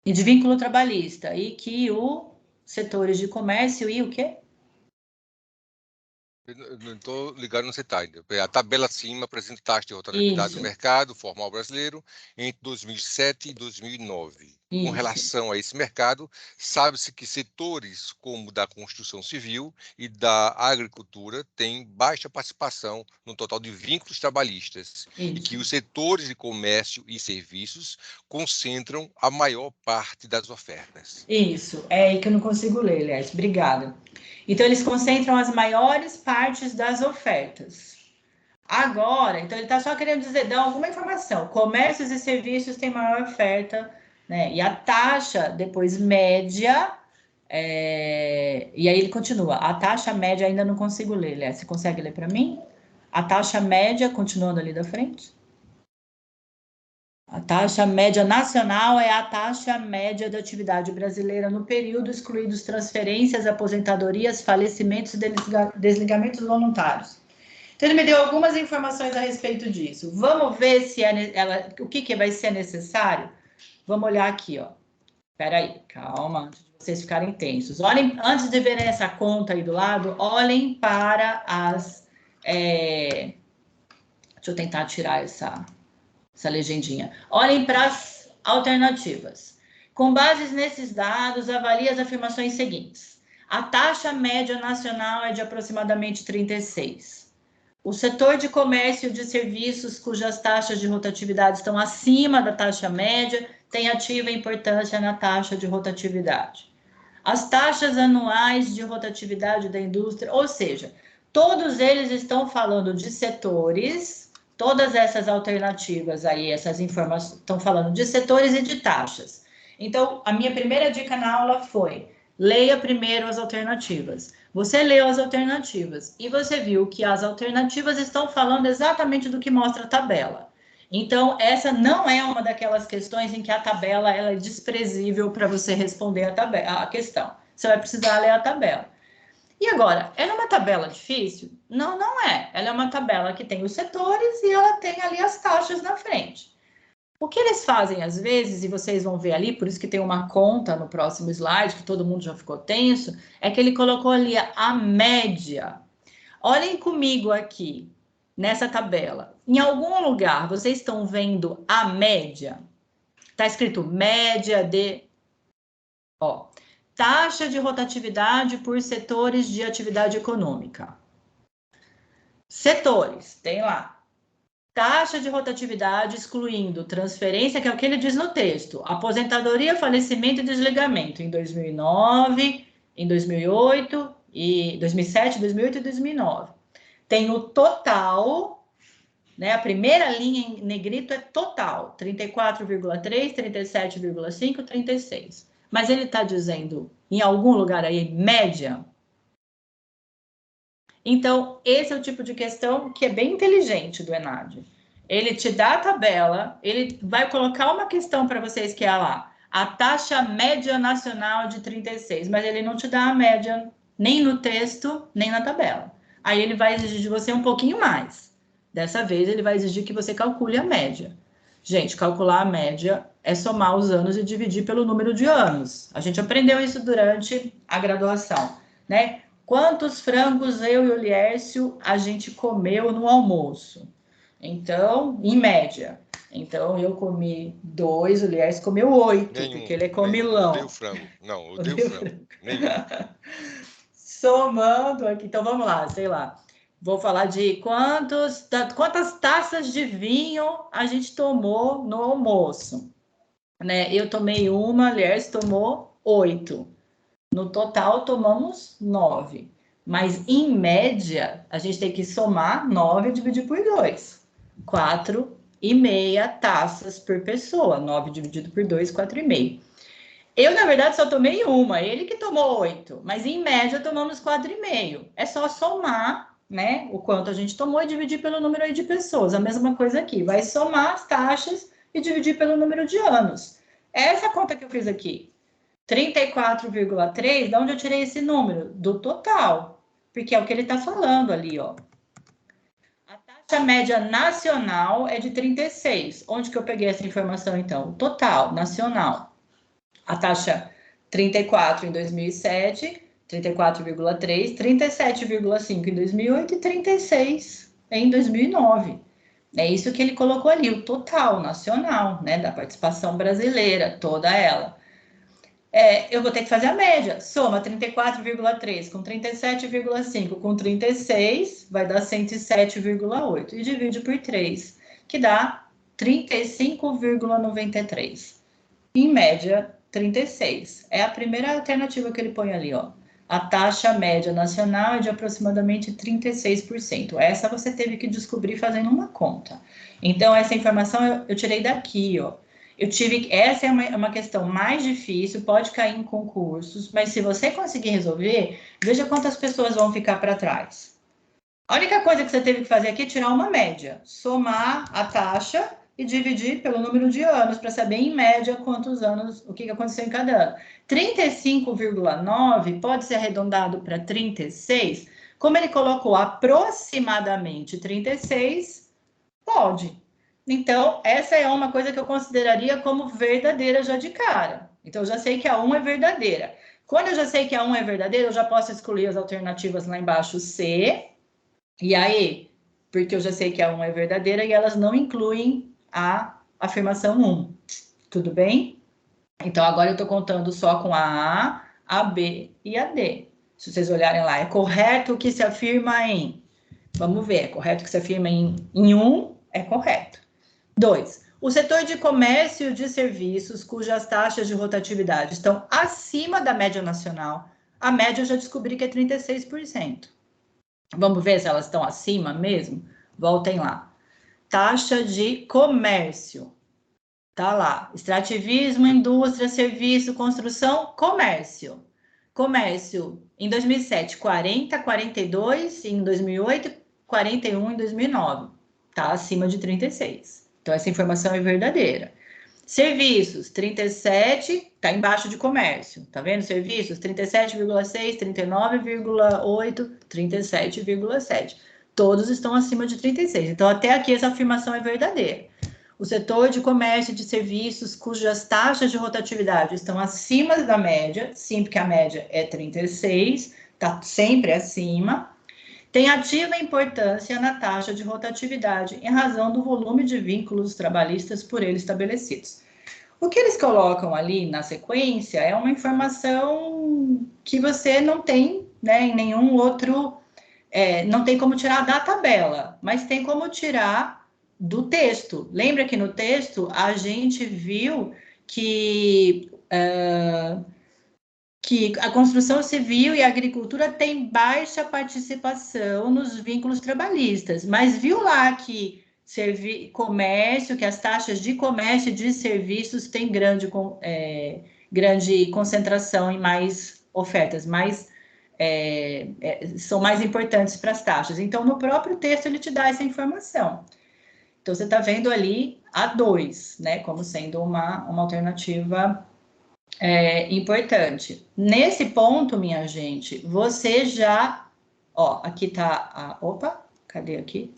de vínculo trabalhista e que os setores de comércio e o quê? Eu não estou ligado no detalhe. A tabela acima apresenta taxa de rotatividade do mercado formal brasileiro entre 2007 e 2009. Isso. Com relação a esse mercado, sabe-se que setores como da construção civil e da agricultura têm baixa participação no total de vínculos trabalhistas. Isso. E que os setores de comércio e serviços concentram a maior parte das ofertas. Isso, é aí que eu não consigo ler, Lércio. Obrigada. Então, eles concentram as maiores partes das ofertas. Agora, então ele está só querendo dizer, dar alguma informação. Comércios e serviços têm maior oferta, né? E a taxa, depois média, e aí ele continua. A taxa média ainda não consigo ler, Léa. Você consegue ler para mim? A taxa média, continuando ali da frente. A taxa média nacional é a taxa média da atividade brasileira no período, excluídos transferências, aposentadorias, falecimentos e desligamentos voluntários. Então, ele me deu algumas informações a respeito disso. Vamos ver se o que vai ser necessário? Vamos olhar aqui, ó. Espera aí, calma, antes de vocês ficarem tensos. Olhem, antes de verem essa conta aí do lado, olhem para as... Deixa eu tentar tirar essa legendinha. Olhem para as alternativas. Com base nesses dados, avalie as afirmações seguintes. A taxa média nacional é de aproximadamente 36. O setor de comércio e de serviços, cujas taxas de rotatividade estão acima da taxa média, tem ativa importância na taxa de rotatividade. As taxas anuais de rotatividade da indústria, ou seja, Todos eles estão falando de setores, todas essas alternativas aí, essas informações, estão falando de setores e de taxas. Então, a minha primeira dica na aula foi, leia primeiro as alternativas. Você leu as alternativas e você viu que as alternativas estão falando exatamente do que mostra a tabela. Então, essa não é uma daquelas questões em que a tabela ela é desprezível para você responder a questão. Você vai precisar ler a tabela. E agora, é uma tabela difícil? Não, não é. Ela é uma tabela que tem os setores e ela tem ali as taxas na frente. O que eles fazem às vezes, e vocês vão ver ali, por isso que tem uma conta no próximo slide, que todo mundo já ficou tenso, é que ele colocou ali a média. Olhem comigo aqui, nessa tabela. Em algum lugar, vocês estão vendo a média? Está escrito média de... Ó, taxa de rotatividade por setores de atividade econômica. Setores, tem lá. Taxa de rotatividade excluindo transferência, que é o que ele diz no texto. Aposentadoria, falecimento e desligamento em 2009, em 2008, e 2007, 2008 e 2009. Tem o total, né? A primeira linha em negrito é total, 34,3, 37,5, 36. Mas ele está dizendo, em algum lugar aí, média. Então, esse é o tipo de questão que é bem inteligente do ENAD. Ele te dá a tabela, ele vai colocar uma questão para vocês que é lá, a taxa média nacional de 36, mas ele não te dá a média nem no texto, nem na tabela. Aí ele vai exigir de você um pouquinho mais. Dessa vez, ele vai exigir que você calcule a média. Gente, calcular a média é somar os anos e dividir pelo número de anos. A gente aprendeu isso durante a graduação, né? Quantos frangos eu e o Liércio a gente comeu no almoço? Então, em média. Então, eu comi 2, o Liércio comeu 8, porque ele é comilão. Odeio frango. Não, odeio frango. Nenhum. Somando aqui, então vamos lá, sei lá. Vou falar de quantas taças de vinho a gente tomou no almoço. Né? Eu tomei uma, Liércio tomou 8. No total, tomamos 9. Mas, em média, a gente tem que somar 9 e dividir por 2. 4,5 taças por pessoa. 9 dividido por 2, 4,5. Eu, na verdade, só tomei uma. Ele que tomou 8. Mas, em média, tomamos 4,5. É só somar, né, o quanto a gente tomou e dividir pelo número aí de pessoas. A mesma coisa aqui. Vai somar as taxas e dividir pelo número de anos. Essa conta que eu fiz aqui. 34,3, de onde eu tirei esse número? Do total, porque é o que ele está falando ali, ó. A taxa média nacional é de 36. Onde que eu peguei essa informação, então? O total, nacional. A taxa 34 em 2007, 34,3, 37,5 em 2008 e 36 em 2009. É isso que ele colocou ali, o total nacional, né, da participação brasileira, toda ela. Eu vou ter que fazer a média. Soma 34,3 com 37,5 com 36, vai dar 107,8. E divide por 3, que dá 35,93. Em média, 36. É a primeira alternativa que ele põe ali, ó. A taxa média nacional é de aproximadamente 36%. Essa você teve que descobrir fazendo uma conta. Então, essa informação eu tirei daqui, ó. Essa é uma questão mais difícil, pode cair em concursos, mas se você conseguir resolver, veja quantas pessoas vão ficar para trás. A única coisa que você teve que fazer aqui é tirar uma média, somar a taxa e dividir pelo número de anos, para saber em média quantos anos, o que aconteceu em cada ano. 35,9 pode ser arredondado para 36, como ele colocou aproximadamente 36, pode. Então, essa é uma coisa que eu consideraria como verdadeira já de cara. Então, eu já sei que a 1 é verdadeira. Quando eu já sei que a 1 é verdadeira, eu já posso excluir as alternativas lá embaixo C. E aí? Porque eu já sei que a 1 é verdadeira e elas não incluem a afirmação 1. Tudo bem? Então, agora eu estou contando só com a B e a D. Se vocês olharem lá, é correto o que se afirma em... Vamos ver, é correto o que se afirma em 1? É correto. 2. O setor de comércio de serviços, cujas taxas de rotatividade estão acima da média nacional, a média eu já descobri que é 36%. Vamos ver se elas estão acima mesmo? Voltem lá. Taxa de comércio. Tá lá. Extrativismo, indústria, serviço, construção, comércio. Comércio, em 2007, 40, 42, em 2008, 41 em 2009. Tá acima de 36. Então, essa informação é verdadeira. Serviços, 37, tá embaixo de comércio. Tá vendo? Serviços, 37,6, 39,8, 37,7. Todos estão acima de 36. Então, até aqui, essa afirmação é verdadeira. O setor de comércio e de serviços cujas taxas de rotatividade estão acima da média, sim, porque a média é 36, está sempre acima, tem ativa importância na taxa de rotatividade em razão do volume de vínculos trabalhistas por ele estabelecidos. O que eles colocam ali na sequência é uma informação que você não tem, né, em nenhum outro, não tem como tirar da tabela, mas tem como tirar do texto. Lembra que no texto a gente viu que a construção civil e a agricultura têm baixa participação nos vínculos trabalhistas, mas viu lá que comércio, que as taxas de comércio e de serviços têm grande concentração em mais ofertas, são mais importantes para as taxas. Então, no próprio texto, ele te dá essa informação. Então, você está vendo ali a 2, né, como sendo uma alternativa importante. Nesse ponto, minha gente, você já... Ó, aqui está Opa, cadê aqui?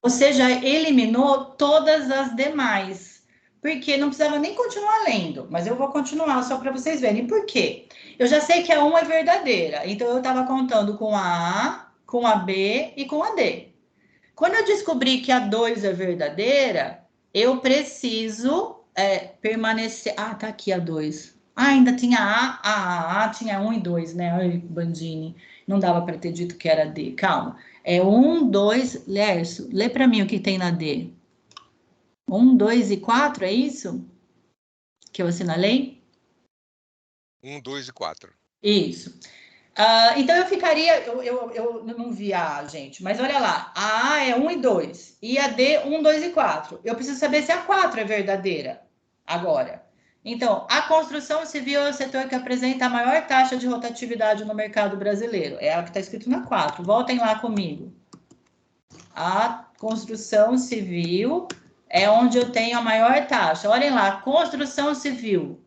Você já eliminou todas as demais, porque não precisava nem continuar lendo, mas eu vou continuar só para vocês verem. Por quê? Eu já sei que a 1 é verdadeira, então eu estava contando com a A, com a B e com a D. Quando eu descobri que a 2 é verdadeira, eu preciso permanecer... Ah, tá aqui a 2. Ah, ainda tinha A tinha 1 e 2, né? Ai, Bandini, não dava para ter dito que era D. Calma. É 1, 2, Lércio, lê para mim o que tem na D. 1, 2 e 4, é isso? Que eu assinalei? 1, 2 e 4. Isso. Então eu ficaria, eu não vi a A, gente, mas olha lá, a A é 1 e 2, e a D 1, 2 e 4. Eu preciso saber se a 4 é verdadeira agora. Então, a construção civil é o setor que apresenta a maior taxa de rotatividade no mercado brasileiro. É ela que está escrito na 4. Voltem lá comigo. A construção civil é onde eu tenho a maior taxa. Olhem lá, construção civil.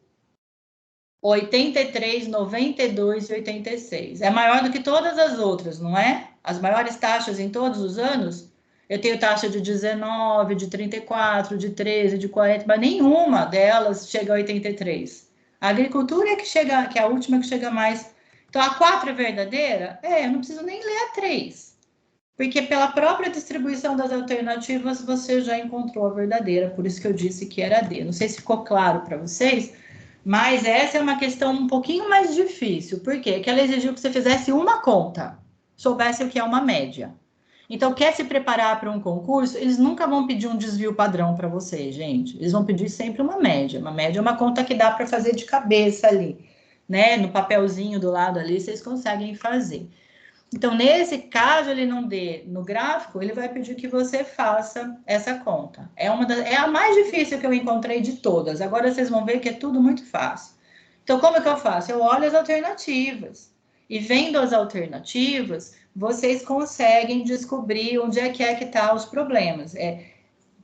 83, 92 e 86. É maior do que todas as outras, não é? As maiores taxas em todos os anos. Eu tenho taxa de 19, de 34, de 13, de 40, mas nenhuma delas chega a 83. A agricultura é que é a última que chega mais. Então, a 4 é verdadeira? Eu não preciso nem ler a 3. Porque pela própria distribuição das alternativas, você já encontrou a verdadeira. Por isso que eu disse que era D. Não sei se ficou claro para vocês, mas essa é uma questão um pouquinho mais difícil. Por quê? Porque ela exigiu que você fizesse uma conta, soubesse o que é uma média. Então, quer se preparar para um concurso, eles nunca vão pedir um desvio padrão para você, gente. Eles vão pedir sempre uma média. Uma média é uma conta que dá para fazer de cabeça ali, né? No papelzinho do lado ali, vocês conseguem fazer. Então, nesse caso, ele não dê no gráfico, ele vai pedir que você faça essa conta. É a mais difícil que eu encontrei de todas. Agora vocês vão ver que é tudo muito fácil. Então, como é que eu faço? Eu olho as alternativas. E vendo as alternativas, vocês conseguem descobrir onde é que está os problemas.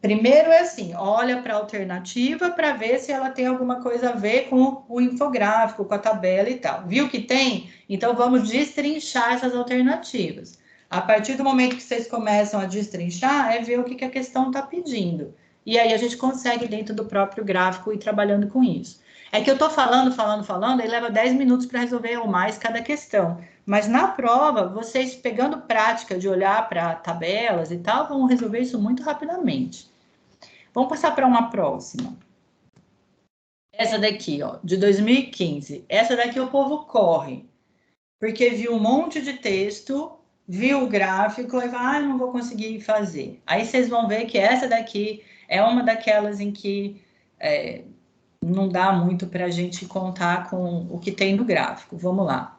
Primeiro é assim, olha para a alternativa para ver se ela tem alguma coisa a ver com o infográfico, com a tabela e tal. Viu que tem? Então, vamos destrinchar essas alternativas. A partir do momento que vocês começam a destrinchar, ver o que a questão está pedindo. E aí a gente consegue, dentro do próprio gráfico, ir trabalhando com isso. É que eu estou falando, e leva 10 minutos para resolver ou mais cada questão. Mas na prova, vocês pegando prática de olhar para tabelas e tal, vão resolver isso muito rapidamente. Vamos passar para uma próxima. Essa daqui, ó, de 2015. Essa daqui o povo corre, porque viu um monte de texto, viu o gráfico e fala, não vou conseguir fazer. Aí vocês vão ver que essa daqui é uma daquelas em que não dá muito para a gente contar com o que tem no gráfico. Vamos lá.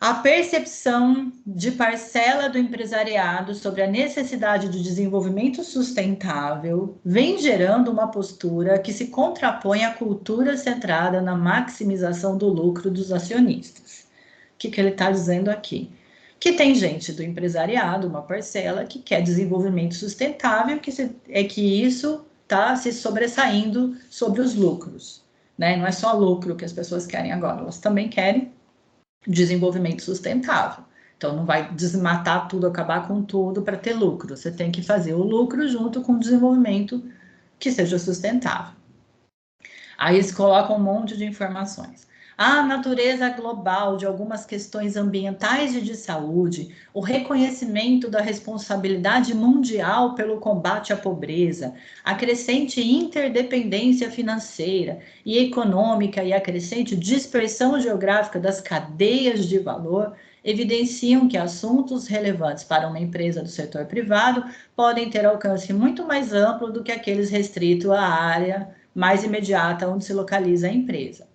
A percepção de parcela do empresariado sobre a necessidade de desenvolvimento sustentável vem gerando uma postura que se contrapõe à cultura centrada na maximização do lucro dos acionistas. O que ele está dizendo aqui? Que tem gente do empresariado, uma parcela, que quer desenvolvimento sustentável, que isso está se sobressaindo sobre os lucros, né? Não é só lucro que as pessoas querem agora, elas também querem desenvolvimento sustentável. Então, não vai desmatar tudo, acabar com tudo para ter lucro. Você tem que fazer o lucro junto com o desenvolvimento que seja sustentável. Aí eles colocam um monte de informações. A natureza global de algumas questões ambientais e de saúde, o reconhecimento da responsabilidade mundial pelo combate à pobreza, a crescente interdependência financeira e econômica e a crescente dispersão geográfica das cadeias de valor evidenciam que assuntos relevantes para uma empresa do setor privado podem ter alcance muito mais amplo do que aqueles restritos à área mais imediata onde se localiza a empresa.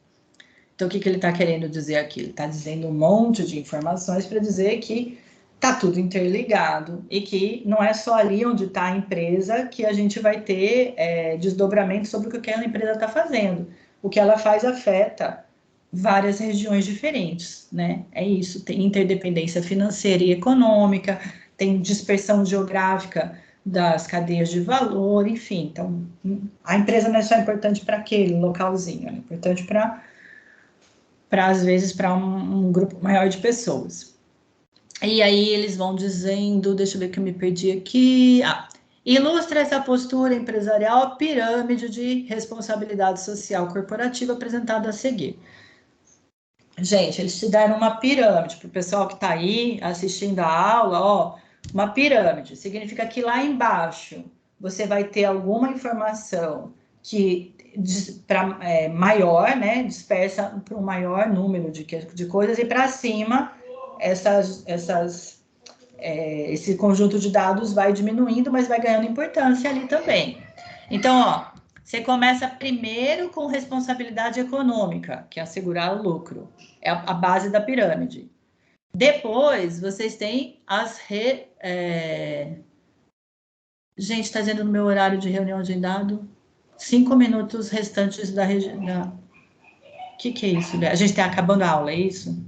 Então, o que ele está querendo dizer aqui? Ele está dizendo um monte de informações para dizer que está tudo interligado e que não é só ali onde está a empresa que a gente vai ter desdobramento sobre o que aquela empresa está fazendo. O que ela faz afeta várias regiões diferentes, né? É isso, tem interdependência financeira e econômica, tem dispersão geográfica das cadeias de valor, enfim. Então, a empresa não é só importante para aquele localzinho, é importante para às vezes, para um grupo maior de pessoas. E aí eles vão dizendo, deixa eu ver que eu me perdi aqui. Ilustra essa postura empresarial a pirâmide de responsabilidade social corporativa apresentada a seguir. Gente, eles te deram uma pirâmide para o pessoal que está aí assistindo a aula, ó, uma pirâmide. Significa que lá embaixo você vai ter alguma informação que maior, né, dispersa para um maior número de coisas, e para cima esse conjunto de dados vai diminuindo, mas vai ganhando importância ali também. Então, ó, você começa primeiro com responsabilidade econômica, que é assegurar o lucro, é a base da pirâmide. Depois, vocês têm gente, está dizendo no meu horário de reunião agendado, 5 minutos restantes da região. O que é isso? A gente está acabando a aula, é isso?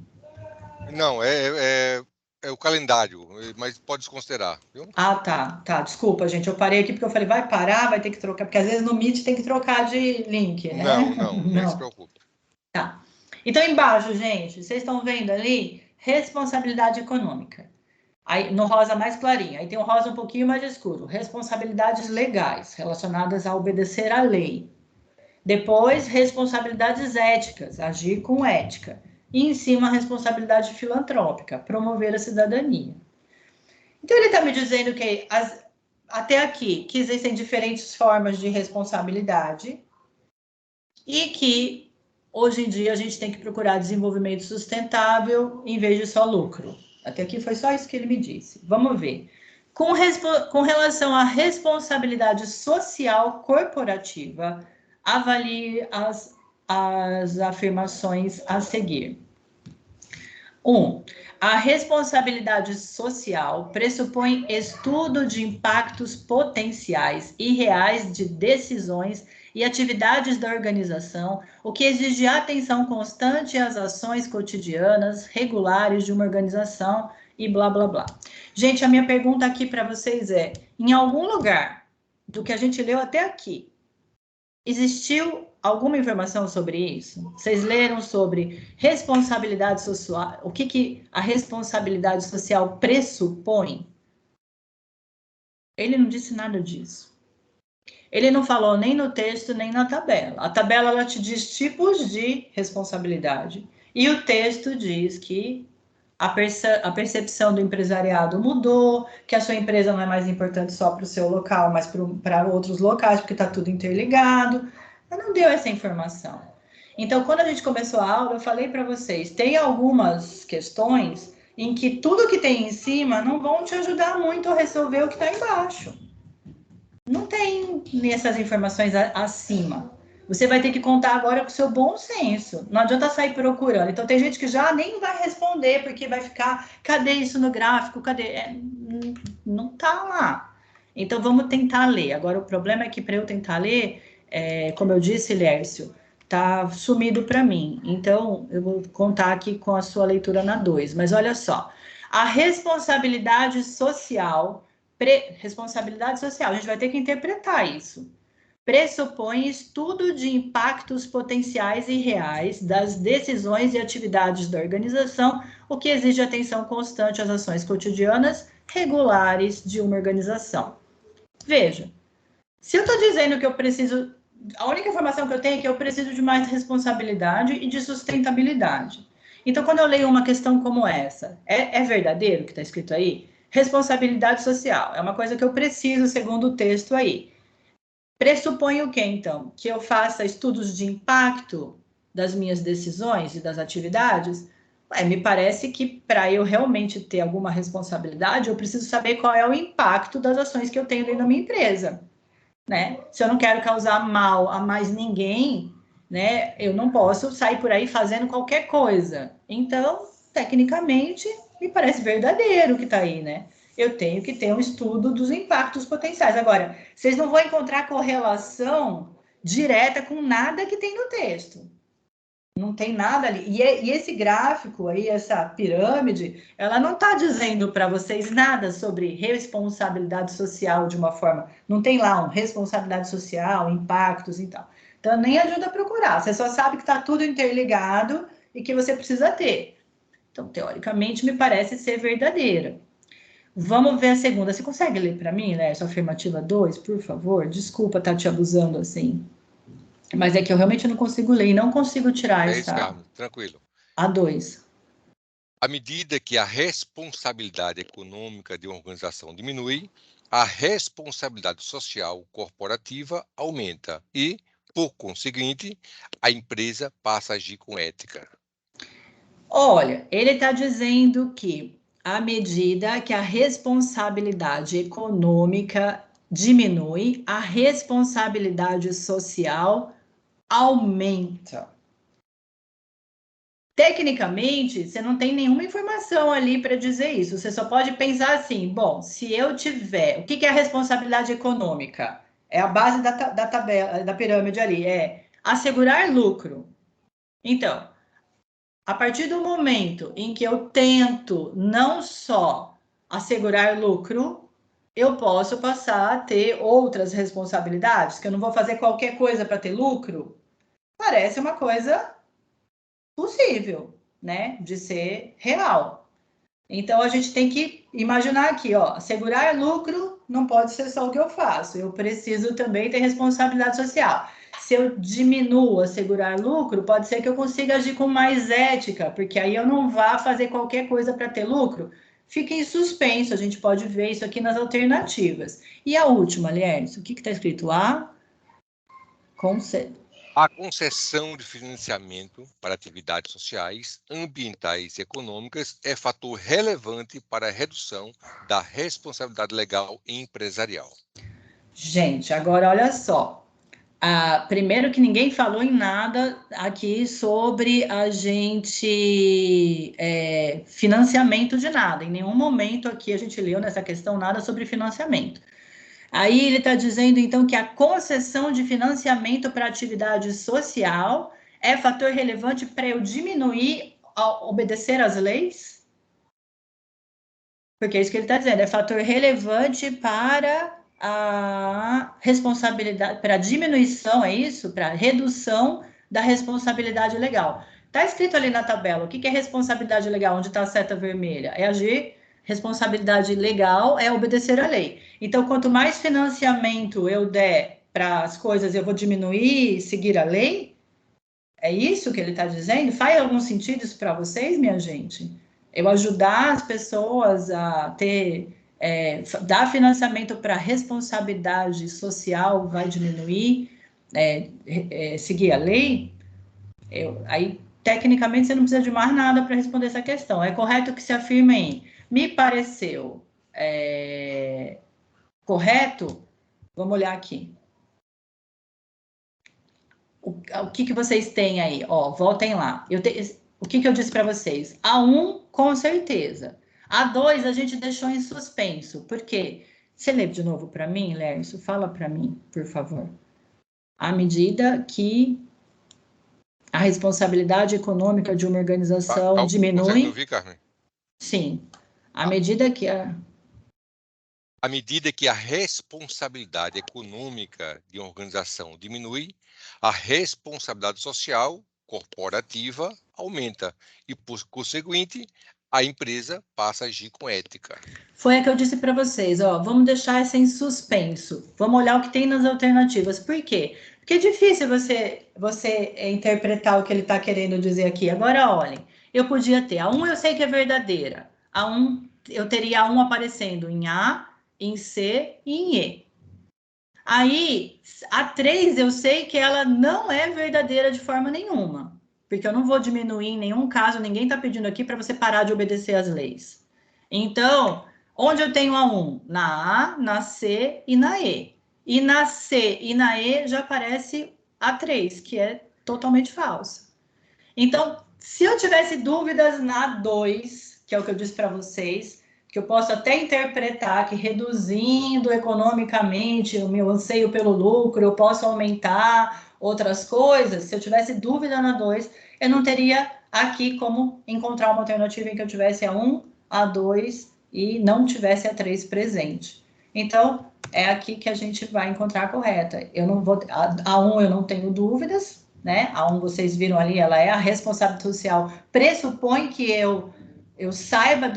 Não, é o calendário, mas pode desconsiderar, viu? Ah, tá. Desculpa, gente. Eu parei aqui porque eu falei, vai parar, vai ter que trocar, porque às vezes no Meet tem que trocar de link, né? Não, nem se preocupe. Tá. Então, embaixo, gente, vocês estão vendo ali responsabilidade econômica. Aí, no rosa mais clarinho. Aí tem o rosa um pouquinho mais escuro. Responsabilidades legais, relacionadas a obedecer à lei. Depois, responsabilidades éticas, agir com ética. E em cima, responsabilidade filantrópica, promover a cidadania. Então, ele está me dizendo que, até aqui, que existem diferentes formas de responsabilidade e que, hoje em dia, a gente tem que procurar desenvolvimento sustentável em vez de só lucro. Até aqui foi só isso que ele me disse. Vamos ver. Com relação à responsabilidade social corporativa, avalie as afirmações a seguir. 1. A responsabilidade social pressupõe estudo de impactos potenciais e reais de decisões e atividades da organização, o que exige atenção constante às ações cotidianas, regulares de uma organização e blá, blá, blá. Gente, a minha pergunta aqui para vocês é, em algum lugar do que a gente leu até aqui, existiu alguma informação sobre isso? Vocês leram sobre responsabilidade social? O que a responsabilidade social pressupõe? Ele não disse nada disso. Ele não falou nem no texto, nem na tabela. A tabela, ela te diz tipos de responsabilidade. E o texto diz que a percepção do empresariado mudou, que a sua empresa não é mais importante só para o seu local, mas para outros locais, porque está tudo interligado. Mas não deu essa informação. Então, quando a gente começou a aula, eu falei para vocês, tem algumas questões em que tudo que tem em cima não vão te ajudar muito a resolver o que está embaixo. Não tem essas informações acima. Você vai ter que contar agora com o seu bom senso. Não adianta sair procurando. Então, tem gente que já nem vai responder, porque vai ficar, cadê isso no gráfico? Cadê? Não tá lá. Então, vamos tentar ler. Agora, o problema é que para eu tentar ler, como eu disse, Lércio, tá sumido para mim. Então, eu vou contar aqui com a sua leitura na 2. Mas olha só. A responsabilidade social, responsabilidade social, a gente vai ter que interpretar isso. Pressupõe estudo de impactos potenciais e reais das decisões e atividades da organização, o que exige atenção constante às ações cotidianas regulares de uma organização. Veja, se eu estou dizendo que eu preciso, a única informação que eu tenho é que eu preciso de mais responsabilidade e de sustentabilidade. Então, quando eu leio uma questão como essa, é verdadeiro o que está escrito aí? Responsabilidade social, é uma coisa que eu preciso, segundo o texto aí. Pressupõe o quê, então? Que eu faça estudos de impacto das minhas decisões e das atividades? Me parece que para eu realmente ter alguma responsabilidade, eu preciso saber qual é o impacto das ações que eu tenho dentro da minha empresa, né? Se eu não quero causar mal a mais ninguém, né, eu não posso sair por aí fazendo qualquer coisa. Então, tecnicamente, me parece verdadeiro o que está aí, né? Eu tenho que ter um estudo dos impactos potenciais. Agora, vocês não vão encontrar correlação direta com nada que tem no texto. Não tem nada ali. E esse gráfico aí, essa pirâmide, ela não está dizendo para vocês nada sobre responsabilidade social de uma forma. Não tem lá um responsabilidade social, impactos e tal. Então, nem ajuda a procurar. Você só sabe que está tudo interligado e que você precisa ter. Então, teoricamente, me parece ser verdadeira. Vamos ver a segunda. Você consegue ler para mim, né? Essa afirmativa 2, por favor? Desculpa estar te abusando assim. Mas é que eu realmente não consigo ler e não consigo tirar É isso, essa Carmen, tranquilo. A2. À medida que a responsabilidade econômica de uma organização diminui, a responsabilidade social corporativa aumenta e, por conseguinte, a empresa passa a agir com ética. Olha, ele está dizendo que à medida que a responsabilidade econômica diminui, a responsabilidade social aumenta. Tecnicamente, você não tem nenhuma informação ali para dizer isso. Você só pode pensar assim: bom, se eu tiver. O que é a responsabilidade econômica? É a base da tabela, da pirâmide ali. É assegurar lucro. Então, a partir do momento em que eu tento não só assegurar lucro, eu posso passar a ter outras responsabilidades, que eu não vou fazer qualquer coisa para ter lucro. Parece uma coisa possível, né, de ser real. Então a gente tem que imaginar aqui, ó, assegurar lucro não pode ser só o que eu faço, eu preciso também ter responsabilidade social. Se eu diminuo assegurar lucro, pode ser que eu consiga agir com mais ética, porque aí eu não vá fazer qualquer coisa para ter lucro. Fica em suspenso, a gente pode ver isso aqui nas alternativas. E a última, Lierson, o que está escrito? A concessão de financiamento para atividades sociais, ambientais e econômicas é fator relevante para a redução da responsabilidade legal empresarial. Gente, agora olha só. Primeiro que ninguém falou em nada aqui sobre a gente financiamento de nada. Em nenhum momento aqui a gente leu nessa questão nada sobre financiamento. Aí ele está dizendo então que a concessão de financiamento para atividade social é fator relevante para eu diminuir obedecer às leis? Porque é isso que ele está dizendo, é fator relevante para a responsabilidade, para a diminuição, é isso? Para a redução da responsabilidade legal. Está escrito ali na tabela, o que é responsabilidade legal, onde está a seta vermelha? É agir, responsabilidade legal é obedecer à lei. Então, quanto mais financiamento eu der para as coisas, eu vou diminuir e seguir a lei? É isso que ele está dizendo? Faz algum sentido isso para vocês, minha gente? Eu ajudar as pessoas a ter, dar financiamento para responsabilidade social vai diminuir, seguir a lei? Aí, tecnicamente, você não precisa de mais nada para responder essa questão. É correto que se afirme em me pareceu correto? Vamos olhar aqui. o que vocês têm aí? Ó, voltem lá. O que eu disse para vocês? A1, com certeza. A2, a gente deixou em suspenso. Por quê? Você lê de novo para mim, Lércio? Fala para mim, por favor. À medida que a responsabilidade econômica de uma organização diminui... Consegue me ouvir, Carmen? Sim. À medida que À medida que a responsabilidade econômica de uma organização diminui, a responsabilidade social corporativa aumenta e, por conseguinte, a empresa passa a agir com ética. Foi a que eu disse para vocês, ó, vamos deixar essa em suspenso. Vamos olhar o que tem nas alternativas. Por quê? Porque é difícil você interpretar o que ele está querendo dizer aqui. Agora, olhem, eu podia ter a 1, eu sei que é verdadeira. A 1, eu teria a 1 aparecendo em A, em C e em E. Aí, a 3, eu sei que ela não é verdadeira de forma nenhuma. Porque eu não vou diminuir em nenhum caso, ninguém está pedindo aqui para você parar de obedecer às leis. Então, onde eu tenho a 1? Na A, na C e na E. E na C e na E já aparece a 3, que é totalmente falsa. Então, se eu tivesse dúvidas na 2, que é o que eu disse para vocês, que eu posso até interpretar que reduzindo economicamente o meu anseio pelo lucro, eu posso aumentar outras coisas. Se eu tivesse dúvida na 2, eu não teria aqui como encontrar uma alternativa em que eu tivesse a 1, a 2 e não tivesse a 3 presente. Então, é aqui que a gente vai encontrar a correta. Eu não vou, a 1 eu não tenho dúvidas, né? A 1 vocês viram ali, ela é a responsabilidade social, pressupõe que eu saiba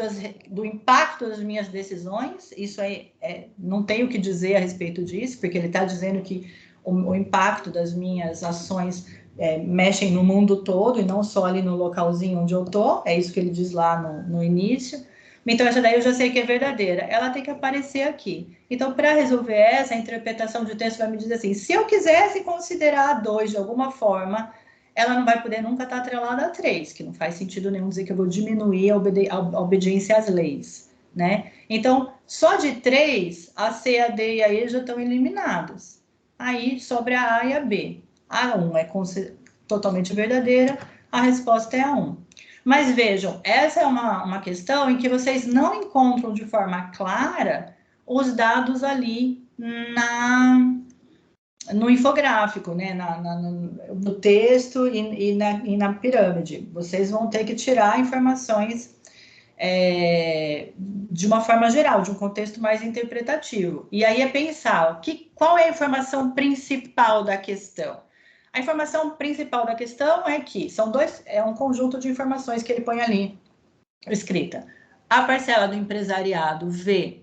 do impacto das minhas decisões, isso aí não tenho o que dizer a respeito disso, porque ele está dizendo que o impacto das minhas ações mexem no mundo todo e não só ali no localzinho onde eu estou, é isso que ele diz lá no início. Então, essa daí eu já sei que é verdadeira, ela tem que aparecer aqui. Então, para resolver essa, a interpretação de texto vai me dizer assim, se eu quisesse considerar a 2 de alguma forma, ela não vai poder nunca estar atrelada a 3, que não faz sentido nenhum dizer que eu vou diminuir a obediência às leis, né? Então, só de 3, a C, a D e a E já estão eliminadas. Aí, sobra a A e a B. A 1 é totalmente verdadeira, a resposta é a 1. Mas vejam, essa é uma questão em que vocês não encontram de forma clara os dados ali no infográfico, né? No texto e na pirâmide. Vocês vão ter que tirar informações de uma forma geral, de um contexto mais interpretativo. E aí é pensar qual é a informação principal da questão. A informação principal da questão é que é um conjunto de informações que ele põe ali escrita. A parcela do empresariado vê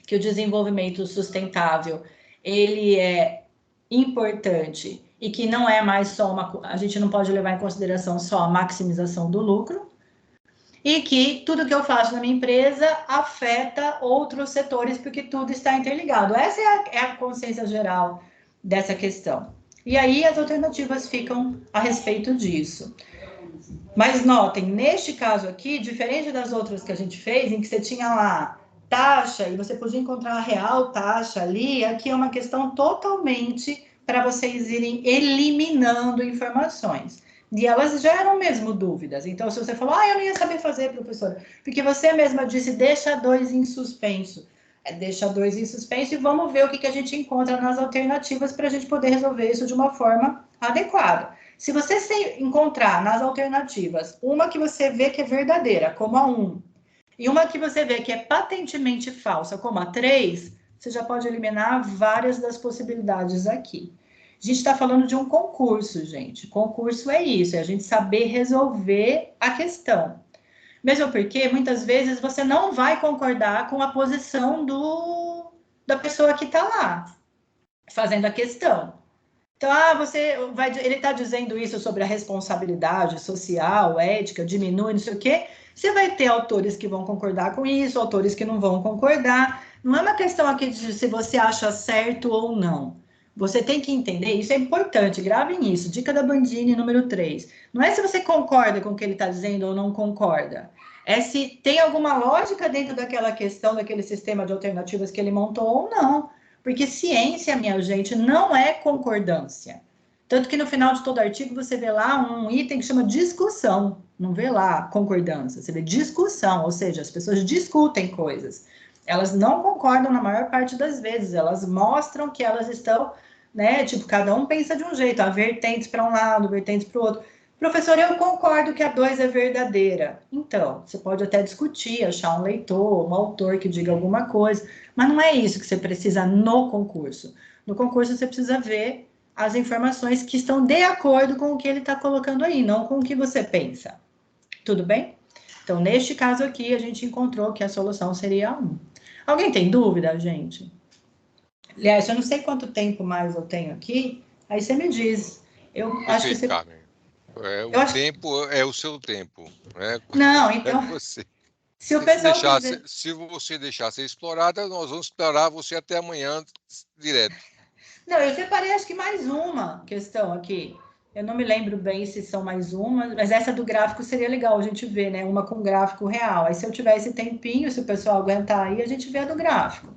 que o desenvolvimento sustentável ele é importante e que não é mais só a gente não pode levar em consideração só a maximização do lucro e que tudo que eu faço na minha empresa afeta outros setores porque tudo está interligado. Essa é a consciência geral dessa questão. E aí as alternativas ficam a respeito disso. Mas notem, neste caso aqui, diferente das outras que a gente fez, em que você tinha lá taxa e você podia encontrar a real taxa ali, aqui é uma questão totalmente para vocês irem eliminando informações. E elas geram mesmo dúvidas. Então, se você falou, eu não ia saber fazer, professora, porque você mesma disse, deixa 2 em suspenso. Deixa 2 em suspenso e vamos ver o que a gente encontra nas alternativas para a gente poder resolver isso de uma forma adequada. Se você encontrar nas alternativas uma que você vê que é verdadeira, como a 1, e uma que você vê que é patentemente falsa, como a 3, você já pode eliminar várias das possibilidades aqui. A gente está falando de um concurso, gente. Concurso é isso, é a gente saber resolver a questão. Mesmo porque, muitas vezes, você não vai concordar com a posição da pessoa que está lá, fazendo a questão. Então, ele está dizendo isso sobre a responsabilidade social, ética, diminui, não sei o quê. Você vai ter autores que vão concordar com isso, autores que não vão concordar. Não é uma questão aqui de se você acha certo ou não. Você tem que entender, isso é importante, gravem isso, dica da Bandini número 3. Não é se você concorda com o que ele está dizendo ou não concorda. É se tem alguma lógica dentro daquela questão, daquele sistema de alternativas que ele montou ou não. Porque ciência, minha gente, não é concordância. Tanto que no final de todo artigo você vê lá um item que chama discussão, não vê lá concordância, você vê discussão, ou seja, as pessoas discutem coisas. Elas não concordam na maior parte das vezes, elas mostram que elas estão, né, tipo, cada um pensa de um jeito, há vertentes para um lado, vertentes para o outro. Professor, eu concordo que a 2 é verdadeira. Então, você pode até discutir, achar um leitor, um autor que diga alguma coisa, mas não é isso que você precisa no concurso. No concurso, você precisa ver as informações que estão de acordo com o que ele está colocando aí, não com o que você pensa. Tudo bem? Então, neste caso aqui, a gente encontrou que a solução seria a 1. Alguém tem dúvida, gente? Aliás, eu não sei quanto tempo mais eu tenho aqui, aí você me diz. Eu acho que você... Carmen. O tempo é o seu tempo. Né? Não, então... Você. Se o pessoal quiser... Se você deixar ser explorada, nós vamos explorar você até amanhã direto. Não, eu separei acho que mais uma questão aqui. Eu não me lembro bem se são mais uma, mas essa do gráfico seria legal a gente ver, né? Uma com gráfico real. Aí se eu tiver esse tempinho, se o pessoal aguentar aí, a gente vê a do gráfico.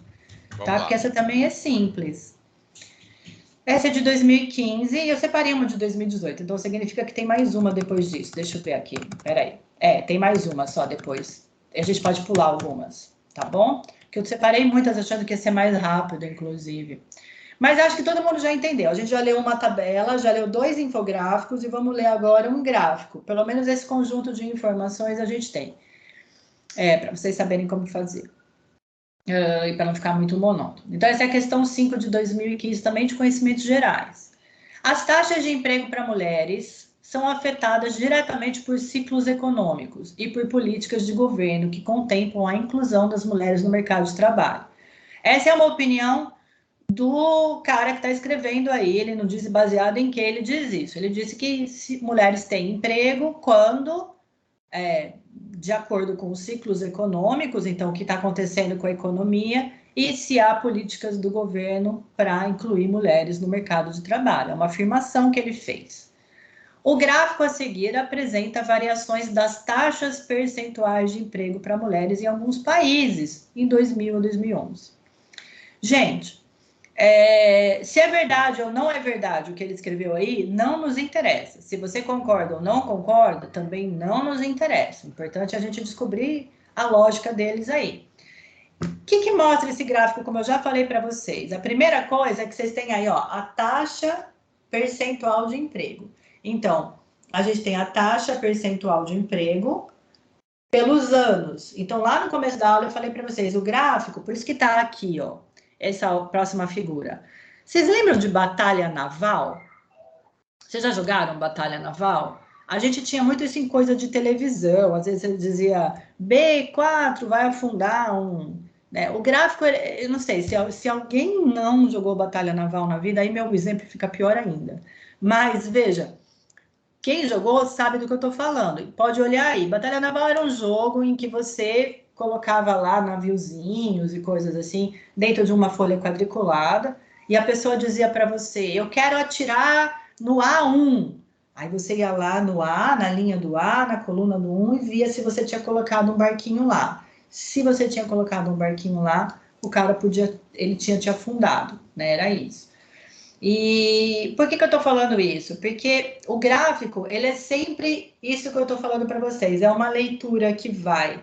Tá? Porque essa também é simples. Essa é de 2015 e eu separei uma de 2018. Então significa que tem mais uma depois disso. Deixa eu ver aqui. Peraí. Tem mais uma só depois. A gente pode pular algumas, tá bom? Porque eu separei muitas achando que ia ser mais rápido, inclusive. Mas acho que todo mundo já entendeu. A gente já leu uma tabela, já leu 2 infográficos e vamos ler agora um gráfico. Pelo menos esse conjunto de informações a gente tem. Para vocês saberem como fazer. E para não ficar muito monótono. Então, essa é a questão 5 de 2015, também de conhecimentos gerais. As taxas de emprego para mulheres são afetadas diretamente por ciclos econômicos e por políticas de governo que contemplam a inclusão das mulheres no mercado de trabalho. Essa é uma opinião do cara que está escrevendo aí, ele não diz baseado em que ele diz isso. Ele disse que mulheres têm emprego quando, de acordo com os ciclos econômicos, então o que está acontecendo com a economia, e se há políticas do governo para incluir mulheres no mercado de trabalho. É uma afirmação que ele fez. O gráfico a seguir apresenta variações das taxas percentuais de emprego para mulheres em alguns países, em 2000 a 2011. Gente, se é verdade ou não é verdade o que ele escreveu aí, não nos interessa. Se você concorda ou não concorda, também não nos interessa. O importante é a gente descobrir a lógica deles aí. O que mostra esse gráfico, como eu já falei para vocês? A primeira coisa é que vocês têm aí, ó, a taxa percentual de emprego. Então, a gente tem a taxa percentual de emprego pelos anos. Então, lá no começo da aula eu falei para vocês, o gráfico, por isso que está aqui, ó, essa próxima figura. Vocês lembram de batalha naval? Vocês já jogaram batalha naval? A gente tinha muito isso em coisa de televisão. Às vezes ele dizia B4 vai afundar um... Né? O gráfico, eu não sei, se alguém não jogou batalha naval na vida, aí meu exemplo fica pior ainda. Mas, veja, quem jogou sabe do que eu estou falando. Pode olhar aí. Batalha naval era um jogo em que você colocava lá naviozinhos e coisas assim dentro de uma folha quadriculada e a pessoa dizia para você, eu quero atirar no A1. Aí você ia lá no A, na linha do A, na coluna do 1 e via se você tinha colocado um barquinho lá. Se você tinha colocado um barquinho lá, o cara ele tinha te afundado, né? Era isso. E por que eu estou falando isso? Porque o gráfico, ele é sempre isso que eu estou falando para vocês, é uma leitura que vai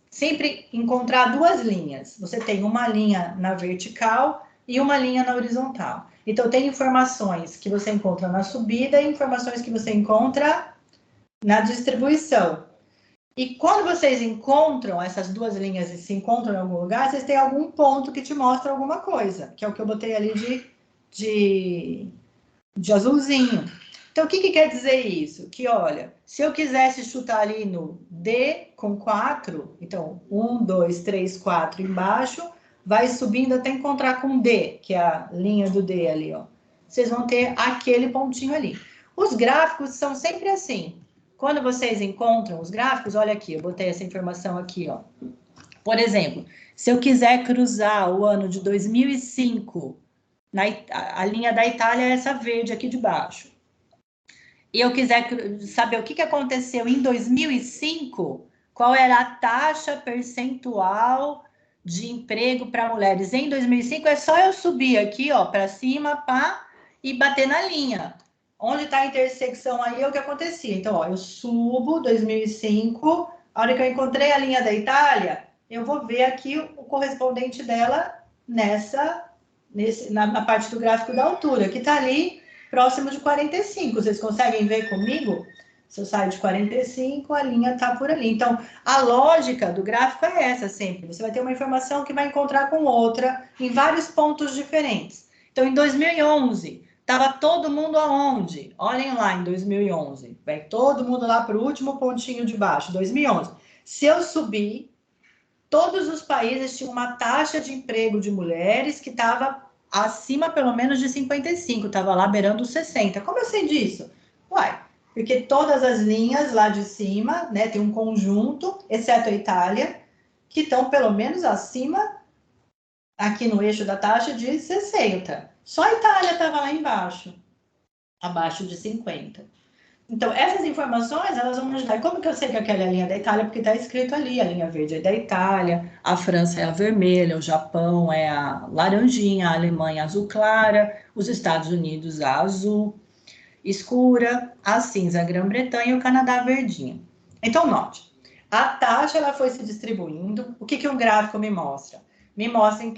sempre encontrar 2 linhas. Você tem uma linha na vertical e uma linha na horizontal. Então, tem informações que você encontra na subida e informações que você encontra na distribuição. E quando vocês encontram essas 2 linhas e se encontram em algum lugar, vocês têm algum ponto que te mostra alguma coisa, que é o que eu botei ali de azulzinho. Então, o que quer dizer isso? Que, olha, se eu quisesse chutar ali no D com 4, então, 1, 2, 3, 4 embaixo, vai subindo até encontrar com D, que é a linha do D ali, ó. Vocês vão ter aquele pontinho ali. Os gráficos são sempre assim. Quando vocês encontram os gráficos, olha aqui, eu botei essa informação aqui, ó. Por exemplo, se eu quiser cruzar o ano de 2005, a linha da Itália é essa verde aqui de baixo, e eu quiser saber o que aconteceu em 2005, qual era a taxa percentual de emprego para mulheres em 2005, é só eu subir aqui, ó, para cima, pá, e bater na linha. Onde está a intersecção aí é o que acontecia. Então, ó, eu subo 2005, a hora que eu encontrei a linha da Itália, eu vou ver aqui o correspondente dela na parte do gráfico da altura, que está ali próximo de 45. Vocês conseguem ver comigo? Se eu saio de 45, a linha está por ali. Então, a lógica do gráfico é essa sempre. Você vai ter uma informação que vai encontrar com outra em vários pontos diferentes. Então, em 2011, estava todo mundo aonde? Olhem lá em 2011. Vai todo mundo lá para o último pontinho de baixo, 2011. Se eu subir, todos os países tinham uma taxa de emprego de mulheres que estava acima, pelo menos, de 55. Estava lá beirando os 60. Como eu sei disso? Uai, porque todas as linhas lá de cima, né, tem um conjunto, exceto a Itália, que estão pelo menos acima, aqui no eixo da taxa, de 60. Só a Itália estava lá embaixo, abaixo de 50. Então, essas informações, elas vão me ajudar. E como que eu sei que aquela é a linha da Itália? Porque está escrito ali, a linha verde é da Itália, a França é a vermelha, o Japão é a laranjinha, a Alemanha azul clara, os Estados Unidos a azul escura, a cinza a Grã-Bretanha e o Canadá a verdinha. Então, note, a taxa ela foi se distribuindo. O que, que um gráfico me mostra? Me mostra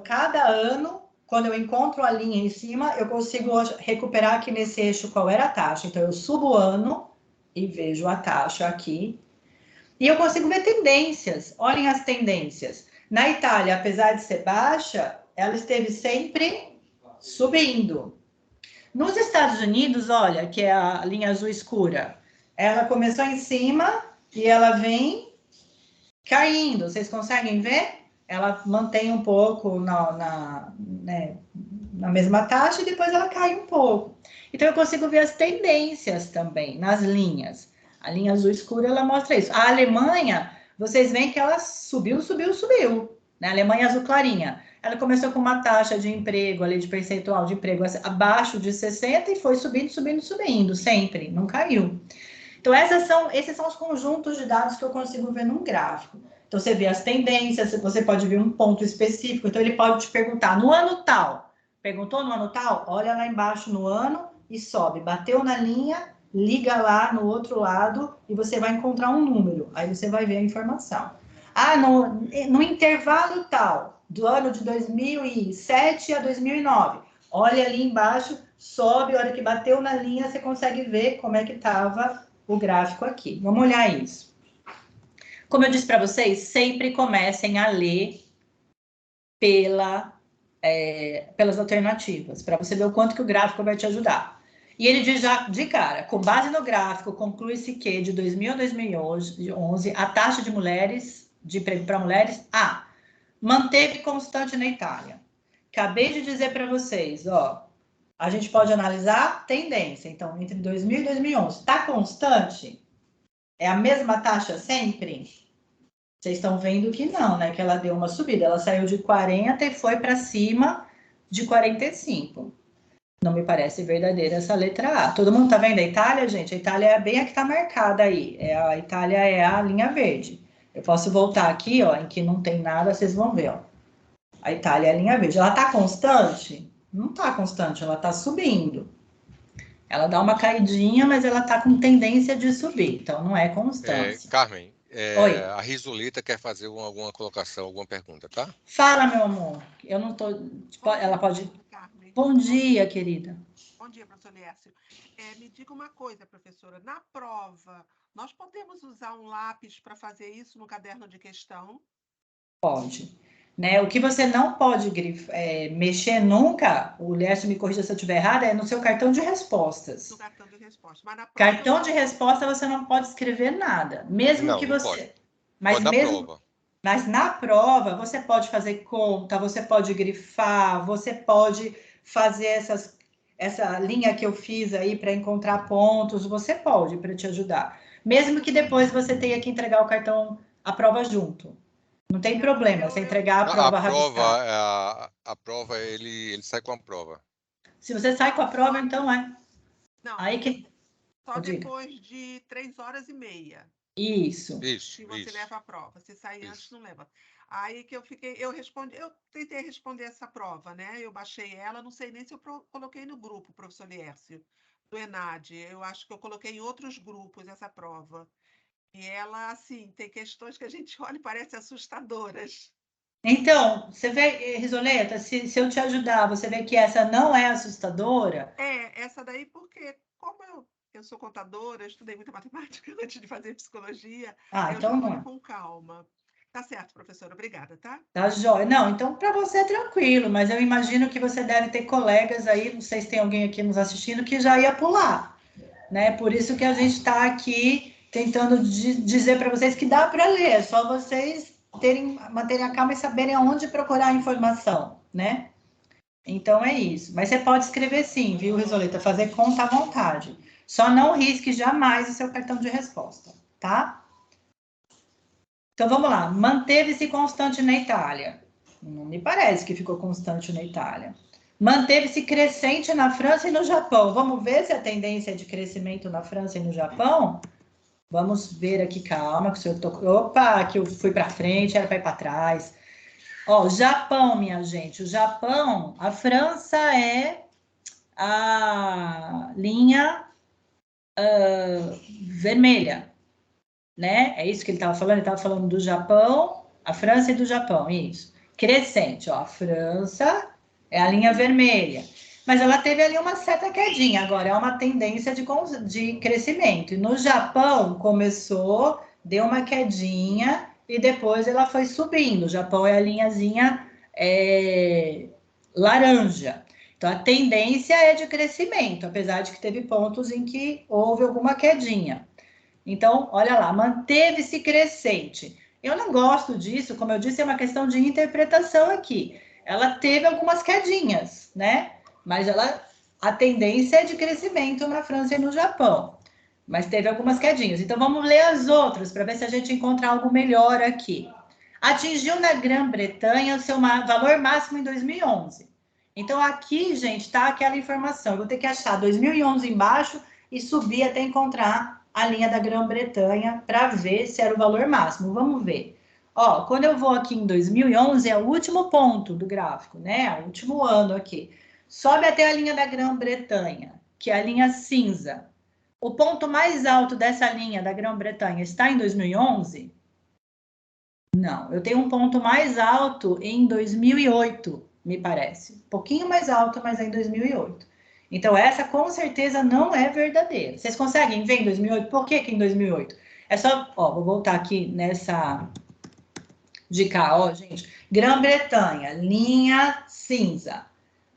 cada ano, quando eu encontro a linha em cima, eu consigo recuperar aqui nesse eixo qual era a taxa. Então, eu subo o ano e vejo a taxa aqui. E eu consigo ver tendências. Olhem as tendências. Na Itália, apesar de ser baixa, ela esteve sempre subindo. Nos Estados Unidos, olha, que é a linha azul escura, ela começou em cima e ela vem caindo. Vocês conseguem ver? Ela mantém um pouco né, na mesma taxa e depois ela cai um pouco. Então, eu consigo ver as tendências também nas linhas. A linha azul escura, ela mostra isso. A Alemanha, vocês veem que ela subiu, subiu, subiu. Né? A Alemanha azul clarinha. Ela começou com uma taxa de emprego, ali de percentual de emprego abaixo de 60 e foi subindo, subindo, subindo, sempre, não caiu. Então, esses são os conjuntos de dados que eu consigo ver num gráfico. Então, você vê as tendências, você pode ver um ponto específico. Então, ele pode te perguntar, no ano tal, perguntou no ano tal? Olha lá embaixo no ano e sobe. Bateu na linha, liga lá no outro lado e você vai encontrar um número. Aí você vai ver a informação. Ah, no intervalo tal, do ano de 2007 a 2009. Olha ali embaixo, sobe, a hora que bateu na linha, você consegue ver como é que estava o gráfico aqui. Vamos olhar isso. Como eu disse para vocês, sempre comecem a ler pelas alternativas, para você ver o quanto que o gráfico vai te ajudar. E ele diz já de cara, com base no gráfico, conclui-se que de 2000 a 2011, a taxa de mulheres, de emprego para mulheres, manteve constante na Itália. Acabei de dizer para vocês, ó, a gente pode analisar tendência. Então, entre 2000 e 2011, está constante? É a mesma taxa sempre? Vocês estão vendo que não, né? Que ela deu uma subida. Ela saiu de 40 e foi para cima de 45. Não me parece verdadeira essa letra A. Todo mundo está vendo a Itália, gente? A Itália é bem a que está marcada aí. A Itália é a linha verde. Eu posso voltar aqui, ó, em que não tem nada, vocês vão ver, ó. A Itália é a linha verde. Ela está constante? Não está constante, ela está subindo. Ela dá uma caidinha, mas ela está com tendência de subir, então não é constância. Carmen, Oi. a Risolita quer fazer alguma colocação, alguma pergunta, tá? Fala, meu amor. Eu não tô. Ela pode. Carmen. Bom dia, querida. Bom dia, professor Lécio. Me diga uma coisa, professora. Na prova, nós podemos usar um lápis para fazer isso no caderno de questão? Pode. Né? O que você não pode mexer nunca, o Lécio me corrija se eu estiver errada, é no seu cartão de respostas. No cartão de resposta. Mas na prova, cartão de resposta você não pode escrever nada. Mesmo Não, que não você. pode. Mas Pode na mesmo. prova. Mas na prova, você pode fazer conta, você pode grifar, você pode fazer essa linha que eu fiz aí para encontrar pontos, você pode, para te ajudar. Mesmo que depois você tenha que entregar o cartão, a prova junto. Não tem problema, você entregar a prova rabiscada. A prova, ele sai com a prova. Se você sai com a prova, então é. Não, Aí que... só depois de 3h30. Isso. Se você leva a prova. Se sair antes, não leva. Aí que eu tentei responder essa prova, né? Eu baixei ela, não sei nem se eu coloquei no grupo, professor Lécio, do ENAD. Eu acho que eu coloquei em outros grupos essa prova. E ela, assim, tem questões que a gente olha e parecem assustadoras. Então, você vê, Risoleta, se eu te ajudar, você vê que essa não é assustadora? Essa daí porque, como eu sou contadora, eu estudei muita matemática antes de fazer psicologia, Ah, aí eu então já não olho é. com calma. Tá certo, professora, obrigada, tá? Tá jóia. Não, então para você é tranquilo, mas eu imagino que você deve ter colegas aí, não sei se tem alguém aqui nos assistindo, que já ia pular, né? Por isso que a gente está aqui tentando dizer para vocês que dá para ler, é só vocês manterem a calma e saberem aonde procurar a informação, né? Então é isso. Mas você pode escrever sim, viu, Risoleta? Fazer conta à vontade. Só não risque jamais o seu cartão de resposta, tá? Então vamos lá. Manteve-se constante na Itália. Não me parece que ficou constante na Itália. Manteve-se crescente na França e no Japão. Vamos ver se a tendência é de crescimento na França e no Japão? Vamos ver aqui, calma, que o senhor tocou. Opa, que eu fui para frente, era para ir para trás. Ó, Japão, minha gente. O Japão, a França é a linha vermelha, né? É isso que ele estava falando? Ele estava falando do Japão, a França e do Japão, isso. Crescente, ó, a França é a linha vermelha. Mas ela teve ali uma certa quedinha, agora é uma tendência de crescimento. E no Japão começou, deu uma quedinha e depois ela foi subindo. O Japão é a linhazinha laranja. Então a tendência é de crescimento, apesar de que teve pontos em que houve alguma quedinha. Então, olha lá, manteve-se crescente. Eu não gosto disso, como eu disse, é uma questão de interpretação aqui. Ela teve algumas quedinhas, né? Mas a tendência é de crescimento na França e no Japão. Mas teve algumas quedinhas. Então, vamos ler as outras para ver se a gente encontra algo melhor aqui. Atingiu na Grã-Bretanha o seu valor máximo em 2011. Então, aqui, gente, está aquela informação. Eu vou ter que achar 2011 embaixo e subir até encontrar a linha da Grã-Bretanha para ver se era o valor máximo. Vamos ver. Ó, quando eu vou aqui em 2011, é o último ponto do gráfico, né? É o último ano aqui. Sobe até a linha da Grã-Bretanha, que é a linha cinza. O ponto mais alto dessa linha da Grã-Bretanha está em 2011? Não, eu tenho um ponto mais alto em 2008, me parece. Um pouquinho mais alto, mas é em 2008. Então, essa com certeza não é verdadeira. Vocês conseguem ver em 2008? Por que em 2008? É só, ó, vou voltar aqui nessa de cá, ó, gente. Grã-Bretanha, linha cinza.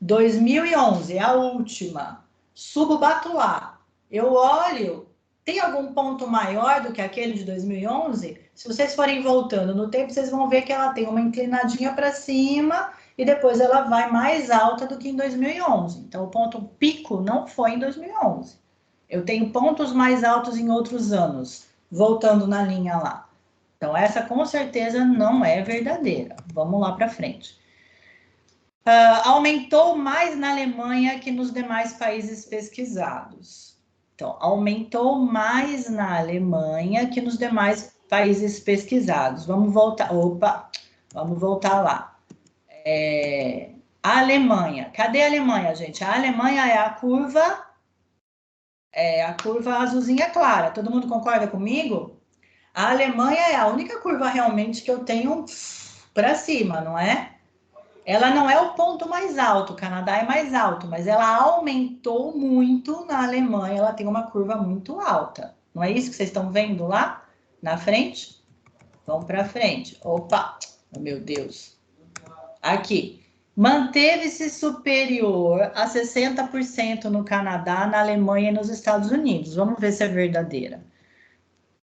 2011, a última. Subo, bato lá. Eu olho, tem algum ponto maior do que aquele de 2011? Se vocês forem voltando no tempo, vocês vão ver que ela tem uma inclinadinha para cima e depois ela vai mais alta do que em 2011. Então, o ponto pico não foi em 2011. Eu tenho pontos mais altos em outros anos, voltando na linha lá. Então, essa com certeza não é verdadeira. Vamos lá para frente. Aumentou mais na Alemanha que nos demais países pesquisados. Então, aumentou mais na Alemanha que nos demais países pesquisados. Vamos voltar. Opa, vamos voltar lá. A Alemanha. Cadê a Alemanha, gente? A Alemanha é a curva azulzinha clara. Todo mundo concorda comigo? A Alemanha é a única curva realmente que eu tenho para cima, não é? Ela não é o ponto mais alto, o Canadá é mais alto, mas ela aumentou muito na Alemanha, ela tem uma curva muito alta. Não é isso que vocês estão vendo lá na frente? Vamos para frente. Opa, oh, meu Deus. Aqui. Manteve-se superior a 60% no Canadá, na Alemanha e nos Estados Unidos. Vamos ver se é verdadeira.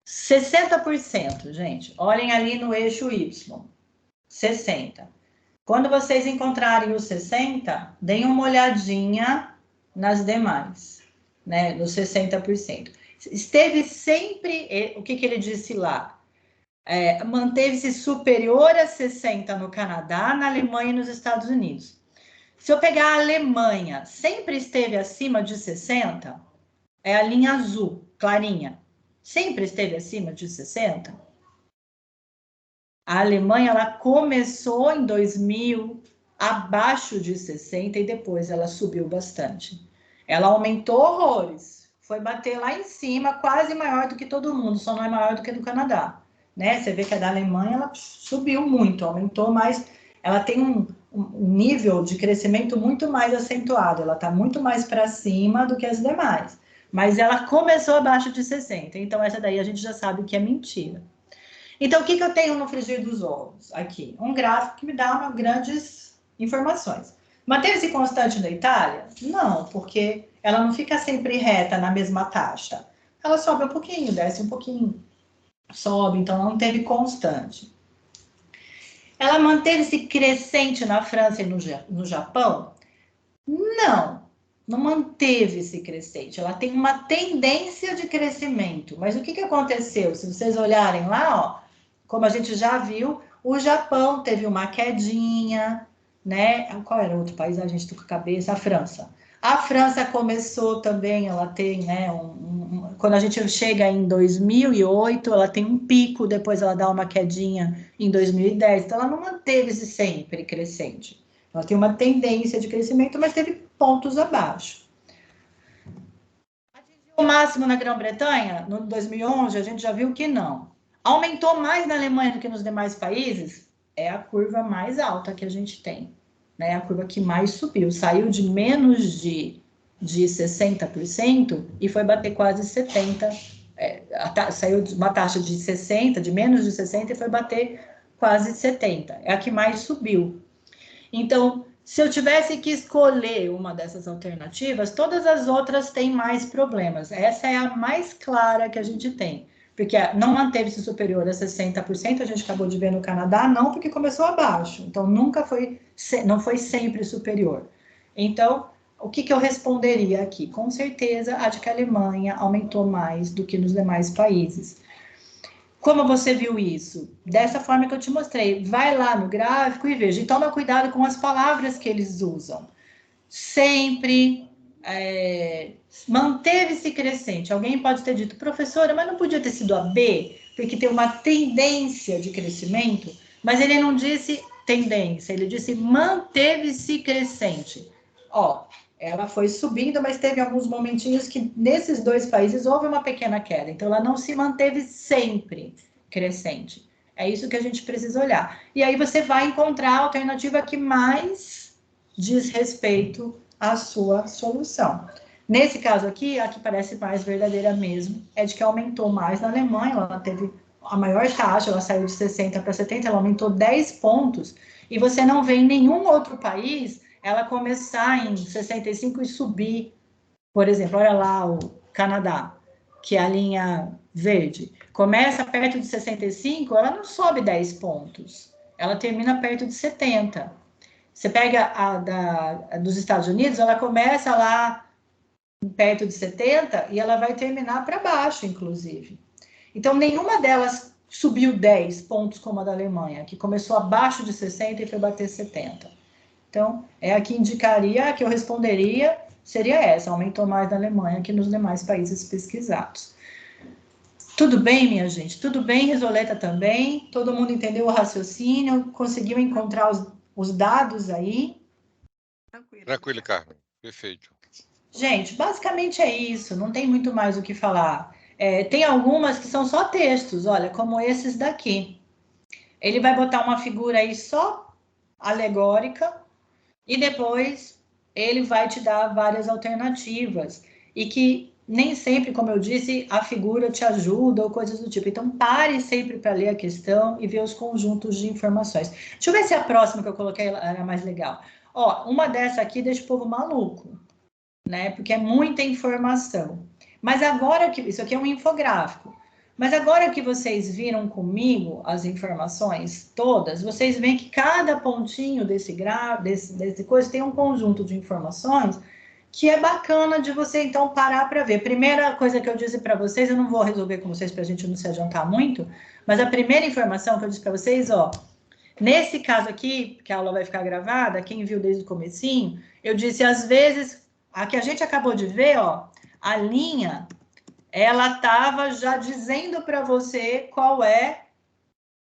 60%, gente. Olhem ali no eixo Y. 60%. Quando vocês encontrarem os 60%, deem uma olhadinha nas demais, né? Nos 60%. Esteve sempre, o que ele disse lá? Manteve-se superior a 60% no Canadá, na Alemanha e nos Estados Unidos. Se eu pegar a Alemanha, sempre esteve acima de 60%, é a linha azul, clarinha. Sempre esteve acima de 60%. A Alemanha, ela começou em 2000 abaixo de 60 e depois ela subiu bastante. Ela aumentou horrores, foi bater lá em cima, quase maior do que todo mundo, só não é maior do que a do Canadá, né? Você vê que a da Alemanha, ela subiu muito, aumentou mais, ela tem um nível de crescimento muito mais acentuado, ela está muito mais para cima do que as demais, mas ela começou abaixo de 60, então essa daí a gente já sabe que é mentira. Então, o que eu tenho no frigir dos ovos? Aqui, um gráfico que me dá grandes informações. Manteve-se constante na Itália? Não, porque ela não fica sempre reta na mesma taxa. Ela sobe um pouquinho, desce um pouquinho, sobe, então não teve constante. Ela manteve-se crescente na França e no Japão? Não manteve-se crescente. Ela tem uma tendência de crescimento. Mas o que aconteceu? Se vocês olharem lá, ó, como a gente já viu, o Japão teve uma quedinha, né? Qual era o outro país? A gente está com a cabeça. A França. A França começou também, ela tem, né? Quando a gente chega em 2008, ela tem um pico, depois ela dá uma quedinha em 2010. Então, ela não manteve-se sempre crescente. Ela tem uma tendência de crescimento, mas teve pontos abaixo. Atingiu o máximo na Grã-Bretanha, no 2011, a gente já viu que não. Aumentou mais na Alemanha do que nos demais países? É a curva mais alta que a gente tem, né? A curva que mais subiu. Saiu de menos de 60% e foi bater quase 70%. Saiu de uma taxa de 60%, de menos de 60%, e foi bater quase 70%. É a que mais subiu. Então, se eu tivesse que escolher uma dessas alternativas, todas as outras têm mais problemas. Essa é a mais clara que a gente tem, porque não manteve-se superior a 60%, a gente acabou de ver no Canadá, não, porque começou abaixo, então não foi sempre superior. Então, o que eu responderia aqui? Com certeza, a de que a Alemanha aumentou mais do que nos demais países. Como você viu isso? Dessa forma que eu te mostrei. Vai lá no gráfico e veja. E toma cuidado com as palavras que eles usam. Sempre manteve-se crescente. Alguém pode ter dito, professora, mas não podia ter sido a B? Porque tem uma tendência de crescimento. Mas ele não disse tendência, ele disse manteve-se crescente. Ó, ela foi subindo, mas teve alguns momentinhos que nesses dois países houve uma pequena queda. Então, ela não se manteve sempre crescente. É isso que a gente precisa olhar. E aí você vai encontrar a alternativa que mais diz respeito à sua solução. Nesse caso aqui, a que parece mais verdadeira mesmo é de que aumentou mais na Alemanha. Ela teve a maior taxa, ela saiu de 60 para 70, ela aumentou 10 pontos. E você não vê em nenhum outro país ela começar em 65 e subir, por exemplo, olha lá o Canadá, que é a linha verde, começa perto de 65, ela não sobe 10 pontos, ela termina perto de 70. Você pega a dos Estados Unidos, ela começa lá perto de 70 e ela vai terminar para baixo, inclusive. Então, nenhuma delas subiu 10 pontos como a da Alemanha, que começou abaixo de 60 e foi bater 70. Então, a que indicaria, a que eu responderia, seria essa, aumentou mais na Alemanha que nos demais países pesquisados. Tudo bem, minha gente? Tudo bem, Resoleta também? Todo mundo entendeu o raciocínio? Conseguiu encontrar os dados aí? Tranquilo, Carmen. Perfeito. Gente, basicamente é isso, não tem muito mais o que falar. Tem algumas que são só textos, olha, como esses daqui. Ele vai botar uma figura aí só alegórica, e depois ele vai te dar várias alternativas. E que nem sempre, como eu disse, a figura te ajuda ou coisas do tipo. Então, pare sempre para ler a questão e ver os conjuntos de informações. Deixa eu ver se a próxima que eu coloquei era mais legal. Ó, uma dessa aqui deixa o povo maluco, né? Porque é muita informação. Mas agora que... Isso aqui é um infográfico. Mas agora que vocês viram comigo as informações todas, vocês veem que cada pontinho desse coisa tem um conjunto de informações que é bacana de você, então, parar para ver. Primeira coisa que eu disse para vocês, eu não vou resolver com vocês para a gente não se adiantar muito, mas a primeira informação que eu disse para vocês, ó, nesse caso aqui, que a aula vai ficar gravada, quem viu desde o comecinho, eu disse, às vezes, a que a gente acabou de ver, ó, a linha... ela estava já dizendo para você qual é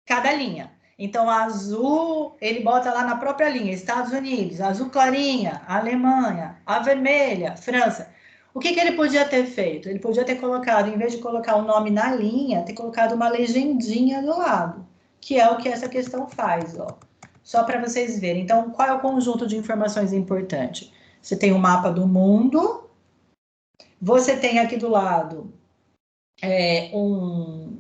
cada linha. Então, azul, ele bota lá na própria linha, Estados Unidos, azul clarinha, Alemanha, a vermelha, França. O que ele podia ter feito? Ele podia ter colocado, em vez de colocar o nome na linha, ter colocado uma legendinha do lado, que é o que essa questão faz, ó. Só para vocês verem. Então, qual é o conjunto de informações importante? Você tem o mapa do mundo, você tem aqui do lado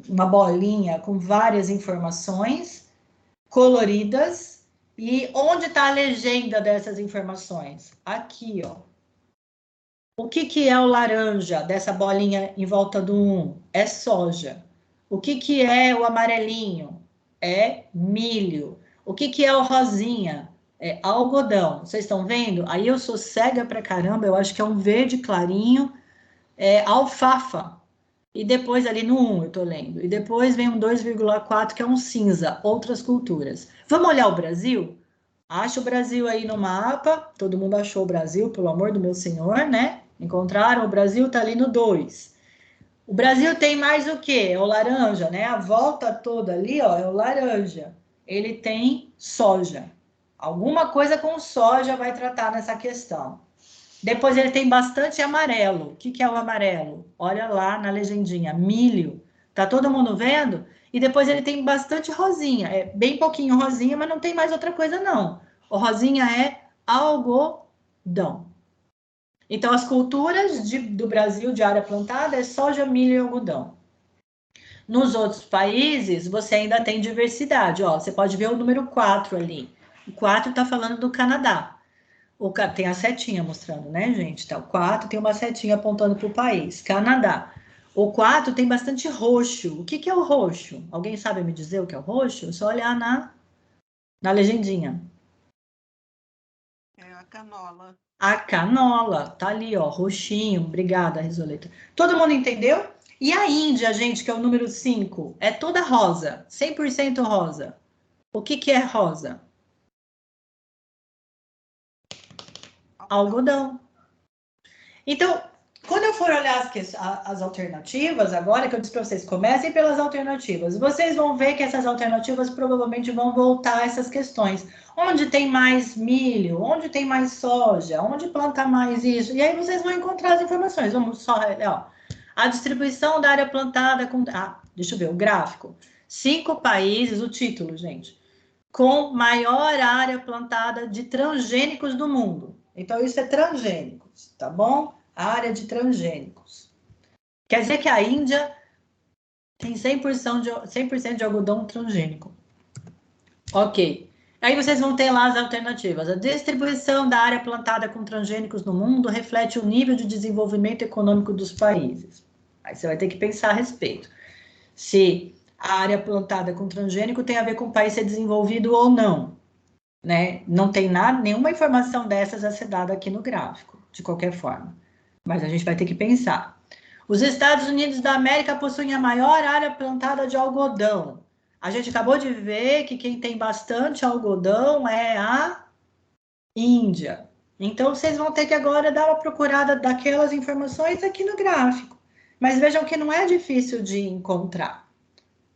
uma bolinha com várias informações coloridas. E onde está a legenda dessas informações? Aqui, ó. O que é o laranja dessa bolinha em volta do 1? É soja. O que é o amarelinho? É milho. O que é o rosinha? É algodão. Vocês estão vendo? Aí eu sou cega pra caramba, eu acho que é um verde clarinho, é alfafa. E depois ali no 1 eu tô lendo. E depois vem um 2,4 que é um cinza, outras culturas. Vamos olhar o Brasil? Acha o Brasil aí no mapa. Todo mundo achou o Brasil, pelo amor do meu senhor, né? Encontraram? O Brasil tá ali no 2. O Brasil tem mais o quê? É o laranja, né? A volta toda ali, ó, é o laranja. Ele tem soja. Alguma coisa com soja vai tratar nessa questão. Depois ele tem bastante amarelo. O que é o amarelo? Olha lá na legendinha, milho. Tá todo mundo vendo? E depois ele tem bastante rosinha. É bem pouquinho rosinha, mas não tem mais outra coisa não. O rosinha é algodão. Então as culturas do Brasil de área plantada é soja, milho e algodão. Nos outros países você ainda tem diversidade. Ó, você pode ver o número 4 ali. O 4 está falando do Canadá. Tem a setinha mostrando, né, gente? Tá, o 4 tem uma setinha apontando para o país, Canadá. O 4 tem bastante roxo. O que é o roxo? Alguém sabe me dizer o que é o roxo? É só olhar na legendinha. É a canola. A canola, tá ali, ó, roxinho. Obrigada, Risoleta. Todo mundo entendeu? E a Índia, gente, que é o número 5, é toda rosa, 100% rosa. O que é rosa? Algodão. Então, quando eu for olhar as alternativas, agora que eu disse para vocês, comecem pelas alternativas. Vocês vão ver que essas alternativas provavelmente vão voltar a essas questões. Onde tem mais milho? Onde tem mais soja? Onde planta mais isso? E aí vocês vão encontrar as informações. Vamos só, ó. A distribuição da área plantada com... deixa eu ver, o gráfico. 5 países, o título, gente. Com maior área plantada de transgênicos do mundo. Então, isso é transgênicos, tá bom? Área de transgênicos. Quer dizer que a Índia tem 100% de algodão transgênico. Ok. Aí vocês vão ter lá as alternativas. A distribuição da área plantada com transgênicos no mundo reflete o nível de desenvolvimento econômico dos países. Aí você vai ter que pensar a respeito. Se a área plantada com transgênico tem a ver com o país ser desenvolvido ou não, né? Não tem nenhuma informação dessas a ser dada aqui no gráfico, de qualquer forma. Mas a gente vai ter que pensar. Os Estados Unidos da América possuem a maior área plantada de algodão. A gente acabou de ver que quem tem bastante algodão é a Índia. Então, vocês vão ter que agora dar uma procurada daquelas informações aqui no gráfico. Mas vejam que não é difícil de encontrar.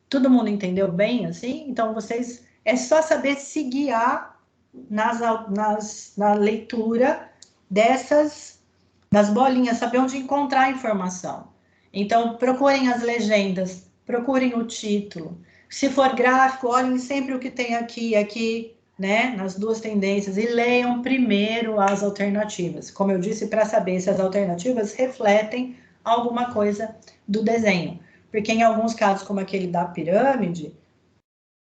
Todo mundo entendeu bem, assim? Então, vocês... É só saber se guiar na leitura das bolinhas, saber onde encontrar a informação. Então, procurem as legendas, procurem o título. Se for gráfico, olhem sempre o que tem aqui, né, nas duas tendências, e leiam primeiro as alternativas. Como eu disse, para saber se as alternativas refletem alguma coisa do desenho. Porque em alguns casos, como aquele da pirâmide,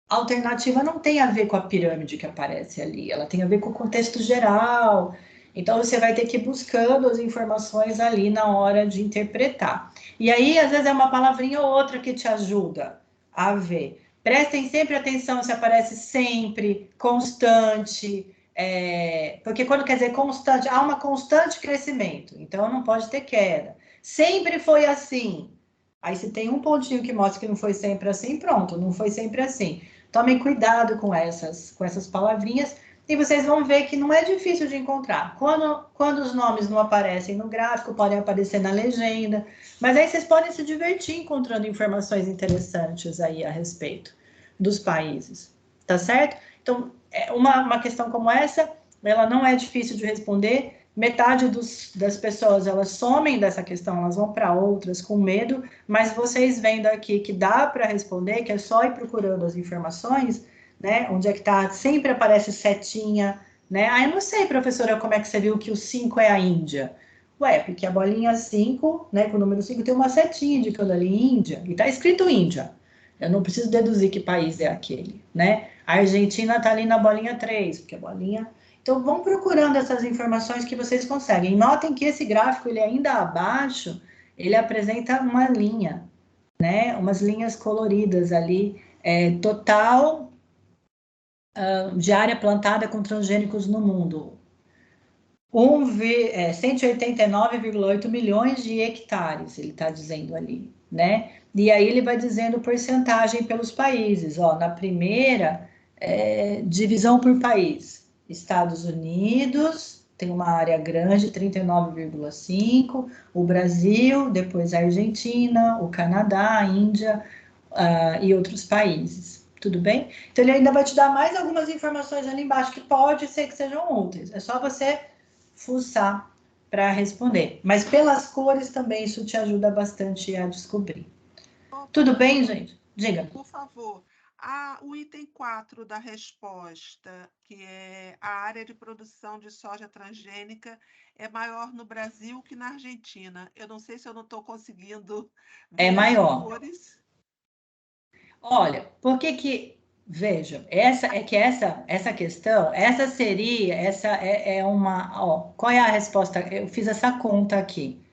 a alternativa não tem a ver com a pirâmide que aparece ali, ela tem a ver com o contexto geral. Então, você vai ter que ir buscando as informações ali na hora de interpretar. E aí, às vezes, é uma palavrinha ou outra que te ajuda a ver. Prestem sempre atenção se aparece sempre, constante, porque quando quer dizer constante, há uma constante crescimento, então não pode ter queda. Sempre foi assim. Aí, se tem um pontinho que mostra que não foi sempre assim, pronto, não foi sempre assim. Tomem cuidado com essas palavrinhas e vocês vão ver que não é difícil de encontrar. Quando os nomes não aparecem no gráfico, podem aparecer na legenda, mas aí vocês podem se divertir encontrando informações interessantes aí a respeito dos países. tá certo? Então, uma questão como essa, ela não é difícil de responder. Metade das pessoas, elas somem dessa questão, elas vão para outras com medo, mas vocês vendo aqui que dá para responder, que é só ir procurando as informações, né? Onde é que tá? Sempre aparece setinha, né? Ah, eu não sei, professora, como é que você viu que o 5 é a Índia? Ué, porque a bolinha 5, né, com o número 5, tem uma setinha indicando ali Índia, e tá escrito Índia. Eu não preciso deduzir que país é aquele, né? A Argentina tá ali na bolinha 3, porque a bolinha... Então, vão procurando essas informações que vocês conseguem. Notem que esse gráfico, ele ainda abaixo, ele apresenta uma linha, né? Umas linhas coloridas ali, total de área plantada com transgênicos no mundo. 189,8 milhões de hectares, ele está dizendo ali, né? E aí ele vai dizendo porcentagem pelos países, ó, na primeira divisão por país, Estados Unidos tem uma área grande, 39,5, o Brasil, depois a Argentina, o Canadá, a Índia e outros países. Tudo bem? Então, ele ainda vai te dar mais algumas informações ali embaixo, que pode ser que sejam úteis. É só você fuçar para responder. Mas pelas cores também isso te ajuda bastante a descobrir. Tudo bem, gente? Diga. Por favor, o item 4 da resposta, que é a área de produção de soja transgênica é maior no Brasil que na Argentina. Eu não sei se eu não estou conseguindo ver as maior. cores. Olha, por que veja, essa questão, essa seria, essa é uma, ó, qual é a resposta? Eu fiz essa conta aqui,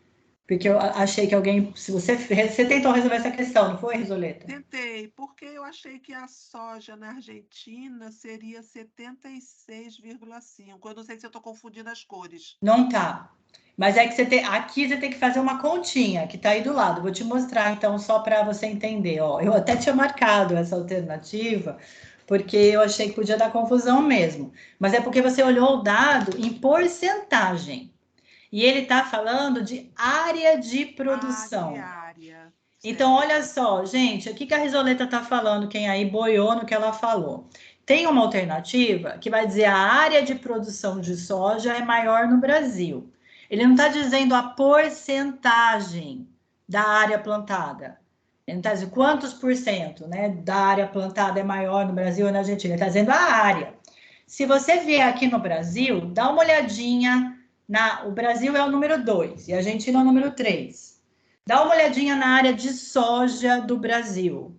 porque eu achei que alguém, se você tentou resolver essa questão, não foi, Risoleta? Tentei, porque eu achei que a soja na Argentina seria 76,5. Eu não sei se eu estou confundindo as cores. Não tá. Mas é que aqui você tem que fazer uma continha, que tá aí do lado. Vou te mostrar, então, só para você entender. Ó, eu até tinha marcado essa alternativa, porque eu achei que podia dar confusão mesmo. Mas é porque você olhou o dado em porcentagem. E ele está falando de área de produção. Área. Então, olha só, gente, o que a Risoleta está falando? Quem aí boiou no que ela falou? Tem uma alternativa que vai dizer a área de produção de soja é maior no Brasil. Ele não está dizendo a porcentagem da área plantada. Ele não está dizendo quantos por cento, né, da área plantada é maior no Brasil ou na Argentina. Ele está dizendo a área. Se você vier aqui no Brasil, dá uma olhadinha. O Brasil é o número 2 e a Argentina é o número 3. Dá uma olhadinha na área de soja do Brasil.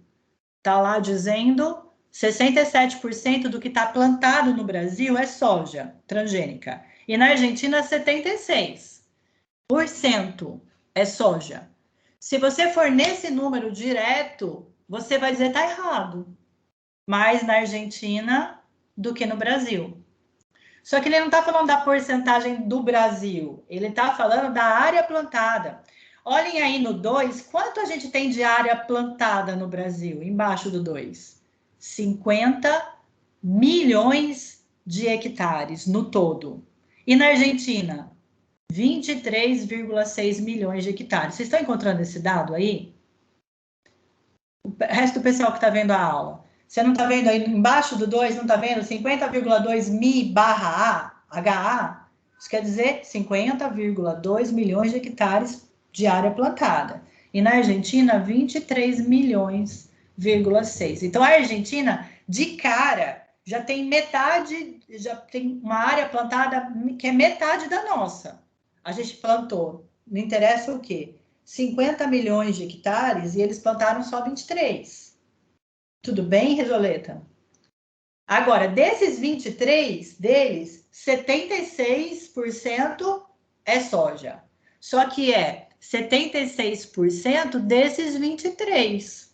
Está lá dizendo 67% do que está plantado no Brasil é soja transgênica. E na Argentina, 76% é soja. Se você for nesse número direto, você vai dizer que está errado. Mais na Argentina do que no Brasil. Só que ele não está falando da porcentagem do Brasil. Ele está falando da área plantada. Olhem aí no 2, quanto a gente tem de área plantada no Brasil, embaixo do 2? 50 milhões de hectares no todo. E na Argentina, 23,6 milhões de hectares. Vocês estão encontrando esse dado aí? O resto do pessoal que está vendo a aula. Você não está vendo aí embaixo do 2, não está vendo 50,2 mi barra HA? Isso quer dizer 50,2 milhões de hectares de área plantada. E na Argentina, 23 milhões,6. Então, a Argentina, de cara, já tem uma área plantada que é metade da nossa. A gente plantou, não interessa o quê? 50 milhões de hectares e eles plantaram só 23. Tudo bem, Risoleta? Agora, desses 23 deles, 76% é soja. Só que é 76% desses 23.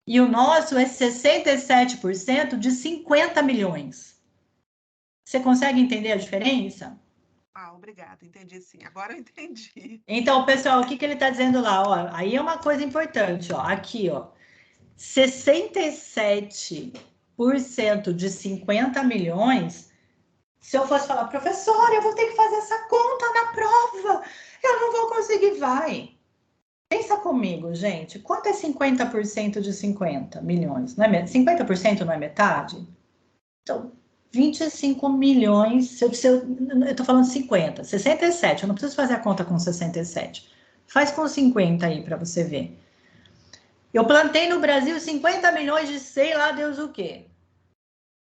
E o nosso é 67% de 50 milhões. Você consegue entender a diferença? Obrigada, entendi sim. Agora eu entendi. Então, pessoal, o que ele está dizendo lá? Ó, aí é uma coisa importante, ó. Aqui, ó. 67% de 50 milhões. Se eu fosse falar, professora, eu vou ter que fazer essa conta na prova. Eu não vou conseguir, vai. Pensa comigo, gente. Quanto é 50% de 50 milhões? Não é 50% não é metade? Então, 25 milhões, eu estou falando 50, 67, eu não preciso fazer a conta com 67. Faz com 50 aí para você ver. Eu plantei no Brasil 50 milhões de sei lá Deus o quê.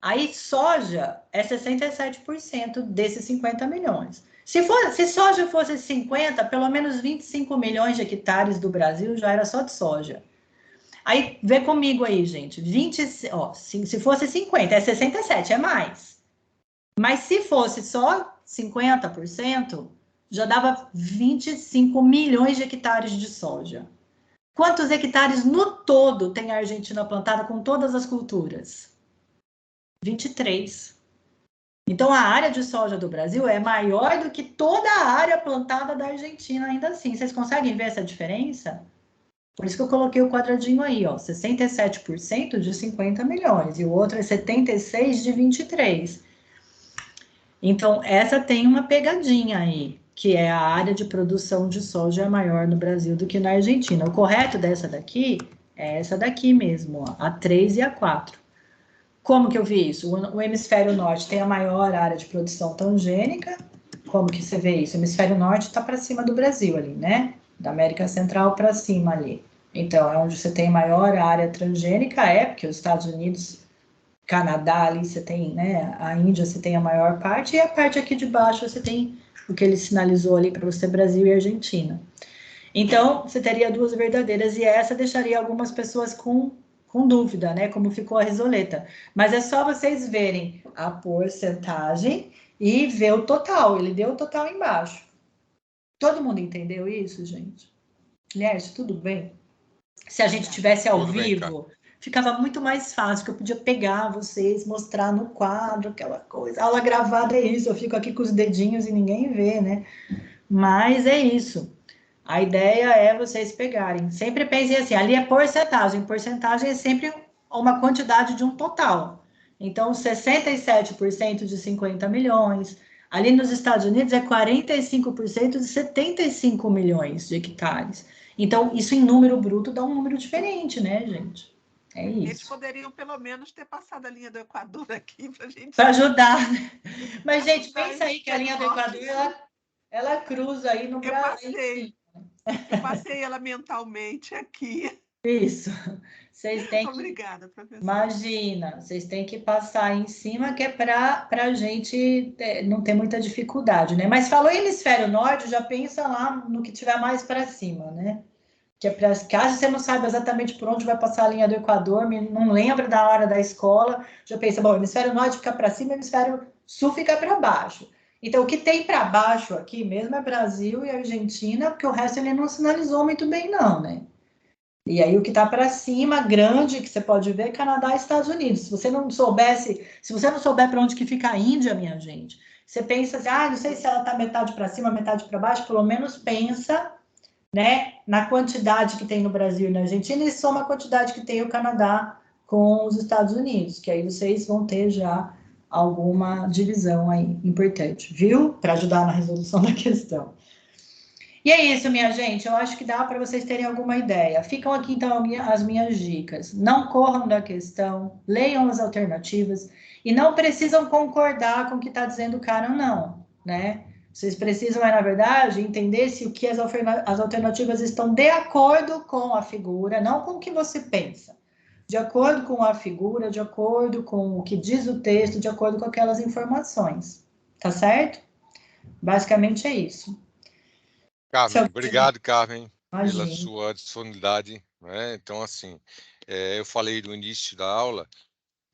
Aí soja é 67% desses 50 milhões. Se soja fosse 50, pelo menos 25 milhões de hectares do Brasil já era só de soja. Aí vê comigo aí, gente. 20, ó, se fosse 50, é 67, é mais. Mas se fosse só 50%, já dava 25 milhões de hectares de soja. Quantos hectares no todo tem a Argentina plantada com todas as culturas? 23. Então, a área de soja do Brasil é maior do que toda a área plantada da Argentina, ainda assim. Vocês conseguem ver essa diferença? Por isso que eu coloquei o quadradinho aí, ó, 67% de 50 milhões, e o outro é 76% de 23. Então, essa tem uma pegadinha aí, que é a área de produção de soja é maior no Brasil do que na Argentina. O correto dessa daqui é essa daqui mesmo, ó, a 3 e a 4. Como que eu vi isso? O hemisfério norte tem a maior área de produção transgênica. Como que você vê isso? O hemisfério norte está para cima do Brasil ali, né? Da América Central para cima ali. Então, é onde você tem maior área transgênica, porque os Estados Unidos, Canadá ali você tem, né? A Índia você tem a maior parte, e a parte aqui de baixo você tem o que ele sinalizou ali para você, Brasil e Argentina. Então, você teria duas verdadeiras, e essa deixaria algumas pessoas com dúvida, né? Como ficou a risoleta. Mas é só vocês verem a porcentagem e ver o total. Ele deu o total embaixo. Todo mundo entendeu isso, gente? Lércio, tudo bem? Se a gente tivesse ao vivo, ficava muito mais fácil, que eu podia pegar vocês, mostrar no quadro, aquela coisa. Aula gravada é isso, eu fico aqui com os dedinhos e ninguém vê, né? Mas é isso. A ideia é vocês pegarem. Sempre pensem assim, ali é porcentagem. Porcentagem é sempre uma quantidade de um total. Então, 67% de 50 milhões. Ali nos Estados Unidos é 45% de 75 milhões de hectares. Então, isso em número bruto dá um número diferente, né, gente? É isso. Eles poderiam, pelo menos, ter passado a linha do Equador aqui para a gente... Para ajudar. Mas, gente, pensa aí que a linha do Equador, ela cruza aí no Brasil. Eu passei ela mentalmente aqui. Isso. Vocês têm Obrigada, professora. Imagina, vocês têm que passar em cima, que é para a gente não ter muita dificuldade, né? Mas falou hemisfério norte, já pensa lá no que tiver mais para cima, né? Que é para caso você não saiba exatamente por onde vai passar a linha do Equador, não lembra da hora da escola, já pensa, bom, hemisfério norte fica para cima, hemisfério sul fica para baixo. Então, o que tem para baixo aqui mesmo é Brasil e Argentina, porque o resto ele não sinalizou muito bem, não, né? E aí o que está para cima, grande, que você pode ver, é Canadá e Estados Unidos. Se você não souber para onde que fica a Índia, minha gente, você pensa assim, não sei se ela está metade para cima, metade para baixo, pelo menos pensa, né, na quantidade que tem no Brasil e na Argentina e soma a quantidade que tem o Canadá com os Estados Unidos, que aí vocês vão ter já alguma divisão aí importante, viu? Para ajudar na resolução da questão. E é isso, minha gente. Eu acho que dá para vocês terem alguma ideia. Ficam aqui, então, as minhas dicas. Não corram da questão, leiam as alternativas e não precisam concordar com o que está dizendo o cara, não, né? Vocês precisam, na verdade, entender se o que as alternativas estão de acordo com a figura, não com o que você pensa. De acordo com a figura, de acordo com o que diz o texto, de acordo com aquelas informações. Tá certo? Basicamente é isso. Carmen, obrigado, Carmen, Imagina. pela sua disponibilidade, né? Então, assim, eu falei no início da aula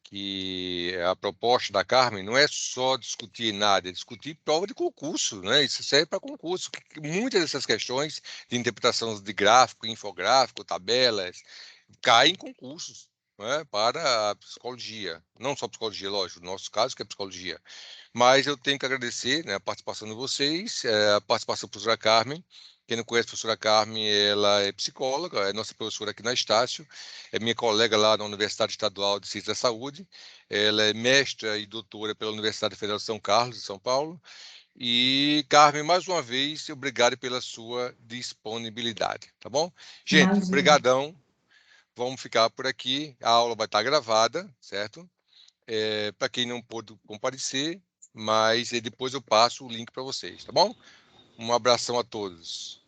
que a proposta da Carmen não é só discutir nada, é discutir prova de concurso, né? Isso serve para concurso. Muitas dessas questões de interpretação de gráfico, infográfico, tabelas, caem em concursos, né? Para a psicologia. Não só psicologia, lógico, no nosso caso que é psicologia. Mas eu tenho que agradecer, né, a participação de vocês, a participação da professora Carmen. Quem não conhece a professora Carmen, ela é psicóloga, é nossa professora aqui na Estácio, é minha colega lá na Universidade Estadual de Ciências da Saúde, ela é mestra e doutora pela Universidade Federal de São Carlos, de São Paulo. E, Carmen, mais uma vez, obrigado pela sua disponibilidade, tá bom? Gente, Imagina. brigadão, vamos ficar por aqui, a aula vai estar gravada, certo? para quem não pôde comparecer, mas depois eu passo o link para vocês, tá bom? Um abração a todos.